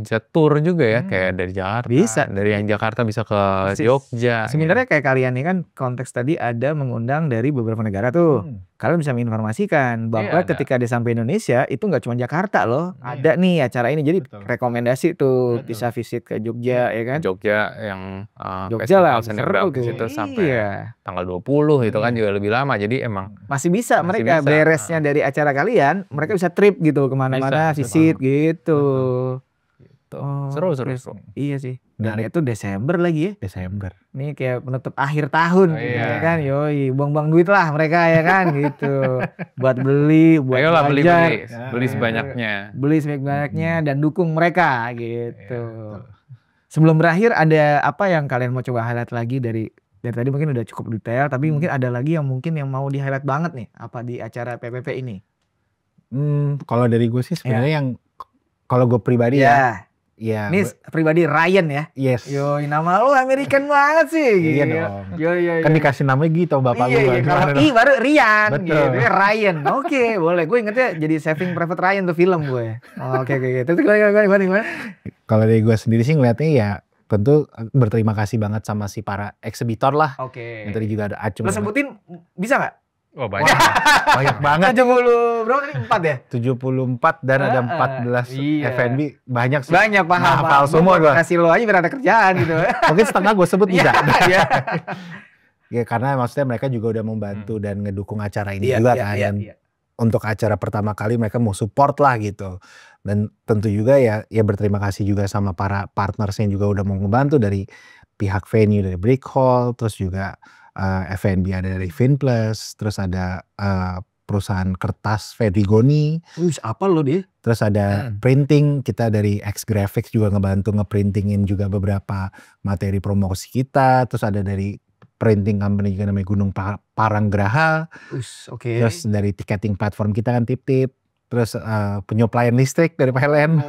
jatuh juga ya, kayak dari Jakarta. Bisa. Dari yang Jakarta bisa ke Jogja. Sebenarnya kayak kalian nih kan konteks tadi ada mengundang dari beberapa negara tuh. Kalian bisa menginformasikan bahwa ketika dia sampai Indonesia itu nggak cuma Jakarta loh. Ada nih acara ini. Jadi rekomendasi tuh bisa visit ke Jogja ya kan. Jogja yang Jogja lah seni grafis itu sampai tanggal 20 itu kan juga lebih lama. Jadi emang masih bisa mereka beresnya dari acara kalian, mereka bisa trip gitu kemana-mana, visit gitu. Seru. Iya sih. Dan itu Desember lagi ya. Desember. Ini kayak penutup akhir tahun ya kan. Yoi, buang-buang duit lah mereka ya kan gitu. Buat beli, buat belajar. Beli sebanyak-banyaknya. Beli sebanyak-banyaknya dan dukung mereka gitu. Sebelum berakhir ada apa yang kalian mau coba highlight lagi dari tadi mungkin udah cukup detail, tapi mungkin ada lagi yang mau di highlight banget nih apa di acara PPP ini? Kalau dari gue sih sebenarnya yang kalau gue pribadi ini pribadi Ryan ya. Yes. Yoi, nama lu American banget sih. Iya dong. Yoi. Kan dikasih namanya gitu bapak gue. Iya, kalau baru Ryan. Gitu. Ryan. Oke, boleh. Gue ingetnya jadi Saving Private Ryan tuh film gue. Oke. Terus gimana? Kalau dari gue sendiri sih ngeliatnya ya tentu berterima kasih banget sama si para eksibitor lah. Oke. Yang tadi juga ada Acung. Lo sebutin bisa nggak? Oh banyak. Banyak banget. 70 berapa tadi? 4 ya? 74 dan ada 14 F&B. Banyak sih. Banyak, paham. Hafal semua gue. Kasih lo aja biar ada kerjaan gitu. Mungkin setengah gue sebut bisa. Iya. Ya karena maksudnya mereka juga udah membantu dan ngedukung acara ini juga kan. Iya. Untuk acara pertama kali mereka mau support lah gitu. Dan tentu juga ya berterima kasih juga sama para partners yang juga udah mau ngebantu dari pihak venue dari Brick Hall, terus juga F&B ada dari Finplus, terus ada perusahaan kertas Fedrigoni. Apa lo dia? Terus ada printing, kita dari X Graphics juga ngebantu ngeprintingin juga beberapa materi promosi kita. Terus ada dari printing company juga namanya Gunung Paranggraha. Terus dari ticketing platform kita kan Tip-Tip. Terus penyuplaian listrik dari PLN.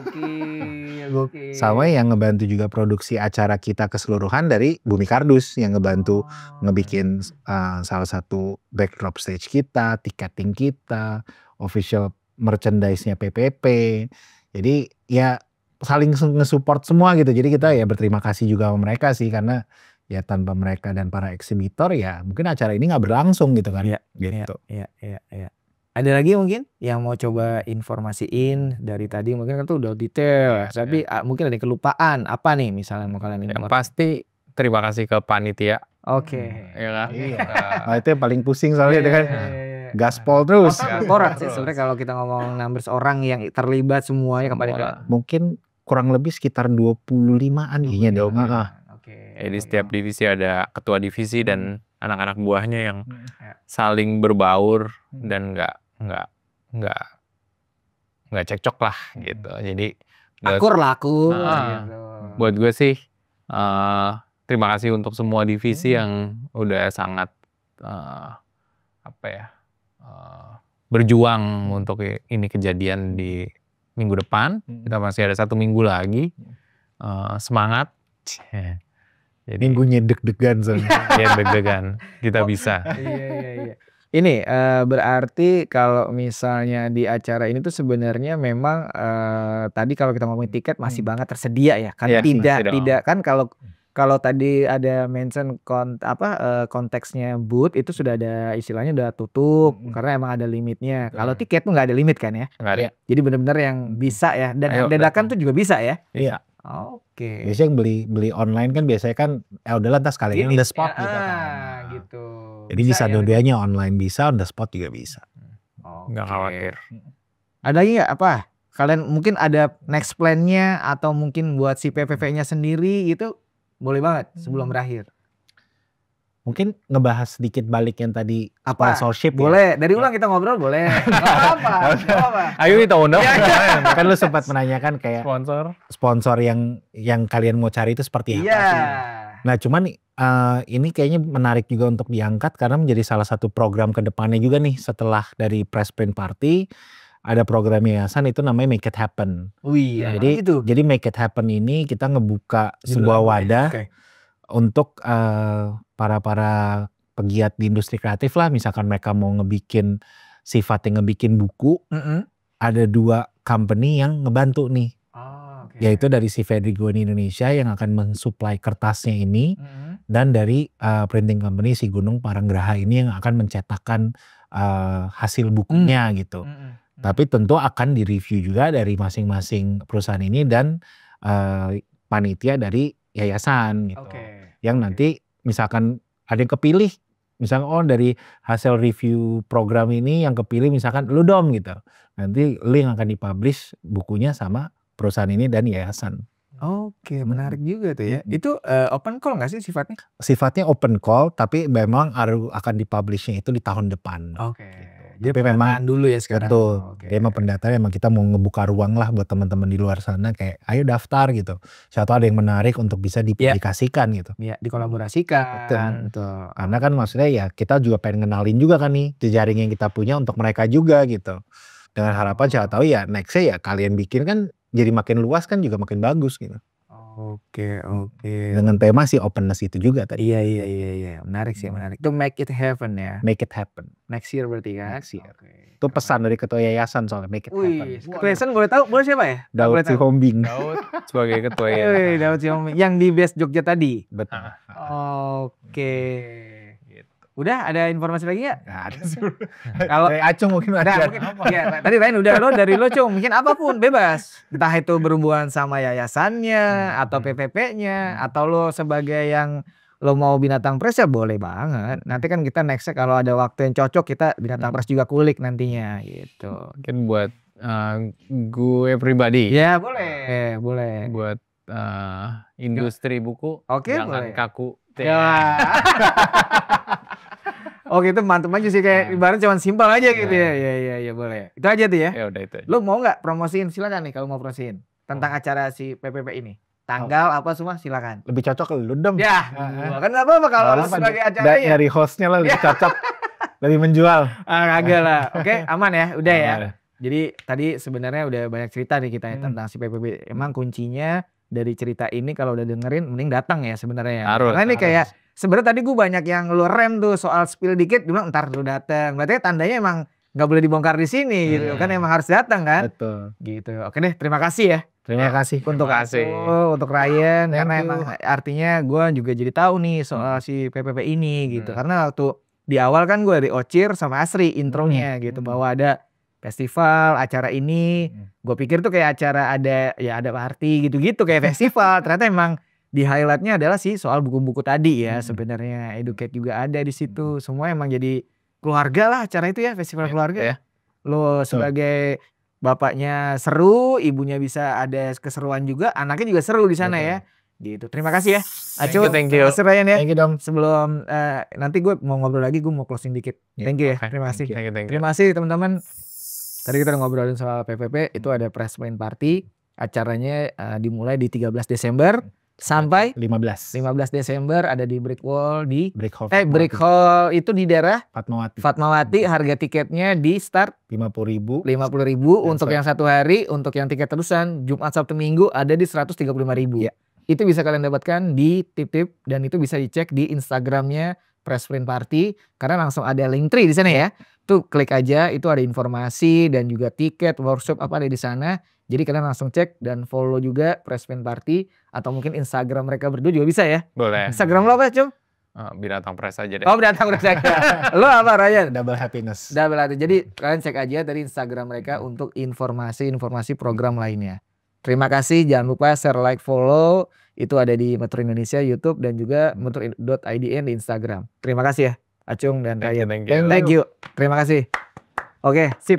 Sama yang ngebantu juga produksi acara kita keseluruhan dari Bumi Kardus yang ngebantu ngebikin salah satu backdrop stage kita, tiketing kita, official merchandise-nya PPP. Jadi ya saling nge-support semua gitu. Jadi kita ya berterima kasih juga sama mereka sih, karena ya tanpa mereka dan para eksibitor ya mungkin acara ini nggak berlangsung gitu kan. Gitu. Iya. Ada lagi mungkin yang mau coba informasiin dari tadi, mungkin kan tuh udah detail, tapi mungkin ada kelupaan apa nih misalnya mau kalian yang pasti terima kasih ke panitia. Ya kan? Iya. Nah, itu yang paling pusing soalnya kan gaspol terus. Korat sih sebenarnya kalau kita ngomong numbers orang yang terlibat semuanya kembali. Mungkin kurang lebih sekitar 25-an iya dong. Di setiap divisi ada ketua divisi dan anak-anak buahnya yang saling berbaur dan nggak cekcok lah gitu. Jadi akur laku. Gitu. Buat gue sih terima kasih untuk semua divisi yang udah sangat berjuang untuk ini kejadian di minggu depan. Kita masih ada 1 minggu lagi. Semangat. Jadi minggunya deg-degan soalnya. Ya deg-degan. Kita bisa. Iya. Ini berarti kalau misalnya di acara ini tuh sebenarnya memang tadi kalau kita ngomongin tiket masih banget tersedia ya kan? Tidak kan kalau tadi ada mention konteksnya booth itu sudah ada istilahnya udah tutup karena emang ada limitnya. Kalau tiket tuh nggak ada limit kan ya? Nggak ada. Jadi benar-benar yang bisa ya, dan dadakan tuh juga bisa ya? Iya. Oke. Biasanya yang beli online kan biasanya kan udahlah entar sekalian on the spot gitu kan. Gitu. Jadi bisa dua-duanya, online bisa, on the spot juga bisa. Nggak khawatir. Ada lagi nggak apa? Kalian mungkin ada next plan-nya atau mungkin buat si PPP-nya sendiri gitu, boleh banget sebelum berakhir. Mungkin ngebahas sedikit balik yang tadi sponsorship. Boleh, dari ulang kita ngobrol boleh. Apa? Ayo kita undang. Kan lu sempat menanyakan kayak sponsor yang kalian mau cari itu seperti apa sih? Nah cuman ini kayaknya menarik juga untuk diangkat karena menjadi salah satu program kedepannya juga nih setelah dari press print party. Ada program yayasan itu namanya Make It Happen. Jadi Make It Happen ini kita ngebuka sebuah wadah untuk para pegiat di industri kreatif lah, misalkan mereka mau sifatnya ngebikin buku, ada 2 company yang ngebantu nih, yaitu dari si Fedrigo Indonesia yang akan mensuplai kertasnya ini, dan dari printing company si Gunung Paranggraha ini yang akan mencetakkan hasil bukunya gitu. Tapi tentu akan direview juga dari masing-masing perusahaan ini dan panitia dari yayasan gitu. Yang nanti misalkan ada yang kepilih, misalkan dari hasil review program ini yang kepilih misalkan lu Dom gitu. Nanti lu yang akan dipublish bukunya sama perusahaan ini dan yayasan. Oke, menarik juga tuh ya. Itu open call nggak sih sifatnya? Sifatnya open call, tapi memang akan dipublishnya itu di tahun depan. Jadi memang dulu ya sekarang. Betul. Dia emang pendaftar, emang kita mau ngebuka ruang lah buat teman-teman di luar sana kayak ayo daftar gitu. Siapa tahu ada yang menarik untuk bisa dipublikasikan gitu. Iya, dikolaborasikan. Betul. Karena kan maksudnya ya kita juga pengen kenalin juga kan nih jejaring yang kita punya untuk mereka juga gitu. Dengan harapan siapa tahu ya nextnya ya kalian bikin kan jadi makin luas kan juga makin bagus gitu. Oke. Dengan tema sih openness itu juga tadi. Iya. Menarik sih, menarik. Itu Make It Happen ya. Make It Happen. Next year berarti kan? Next year. Itu pesan dari ketua yayasan soalnya Make It Happen. Ketua yayasan boleh tahu, boleh siapa ya? Daud Sihombing. Daud sebagai ketua yayasan. Daud Sihombing. Yang di Best Jogja tadi? Betul. Oke. Udah ada informasi lagi nggak? Nggak ada. Kalau Acung mungkin ada. Ya, tadi Ryan udah dari lo Cung, mungkin apapun bebas. Entah itu berhubungan sama yayasannya atau PPP-nya atau lo sebagai yang lo mau binatang press ya boleh banget. Nanti kan kita nextnya kalau ada waktu yang cocok kita binatang press juga kulik nantinya gitu. Mungkin buat gue pribadi. Ya boleh. Buat industri buku. Jangan boleh. kaku. Oke, itu mantep aja sih kayak ibarat cuman simpel aja gitu ya. Iya boleh. Itu aja tuh ya. Ya udah itu aja. Lu mau nggak promosiin? Silakan nih kalau mau promosiin tentang acara si PPP ini. Tanggal apa semua silakan. Lebih cocok ke lu Dom. Ya. Kan apa kalau sebagai acara ya. Dari hostnya lah lebih cocok. Lebih menjual. Kagak lah. Oke, aman ya. Udah ya. Jadi tadi sebenarnya udah banyak cerita nih kita tentang si PPP. Emang kuncinya dari cerita ini kalau udah dengerin mending datang ya sebenarnya ya. Karena ini kayak sebenarnya tadi gue banyak yang lu rem tuh soal spill dikit, bilang ntar lu datang. Berarti tandanya emang nggak boleh dibongkar di sini gitu kan, emang harus datang kan. Betul. Gitu. Oke deh, terima kasih ya. Terima kasih untuk untuk Ryan karena emang artinya gue juga jadi tahu nih soal si PPP ini gitu. Karena waktu di awal kan gue dari Ocir sama Asri intronya gitu bahwa ada festival acara ini, gue pikir tuh kayak acara ada party gitu-gitu kayak festival. Ternyata emang di highlightnya adalah sih soal buku-buku tadi ya sebenarnya. Educate juga ada di situ. Semua emang jadi keluarga lah acara itu ya, festival keluarga ya. Lo sebagai bapaknya seru, ibunya bisa ada keseruan juga, anaknya juga seru di sana ya. Gitu. Terima kasih ya. Acu, thank you. Terima kasih Ryan ya. Thank you Dom. Sebelum nanti gue mau ngobrol lagi, gue mau closing dikit. Thank you ya. Terima kasih. Terima kasih teman-teman. Tadi kita udah ngobrolin soal PPP, itu ada press print party. Acaranya dimulai di 13 Desember sampai 15 Desember ada di Brick Wall di Brick Hall itu di daerah Fatmawati. Harga tiketnya di start 50.000 untuk yang satu hari, untuk yang tiket terusan Jumat Sabtu Minggu ada di 135.000. Ya. Itu bisa kalian dapatkan di tip-tip dan itu bisa dicek di Instagramnya Press Print Party karena langsung ada link tree di sana ya. Tuh klik aja, itu ada informasi dan juga tiket workshop apa ada di sana. Jadi kalian langsung cek dan follow juga Press Print Party atau mungkin Instagram mereka berdua juga bisa ya. Boleh. Instagram lo apa, Cum? Binatang Press aja deh. Oh, Binatang Press aja. Lo apa, Ryan? Double Happiness. Jadi kalian cek aja dari Instagram mereka untuk informasi program lainnya. Terima kasih, jangan lupa share, like, follow. Itu ada di Metro Indonesia YouTube dan juga metro.idn di Instagram. Terima kasih ya, Acung dan Ryan. Thank you. Terima kasih. Oke, sip.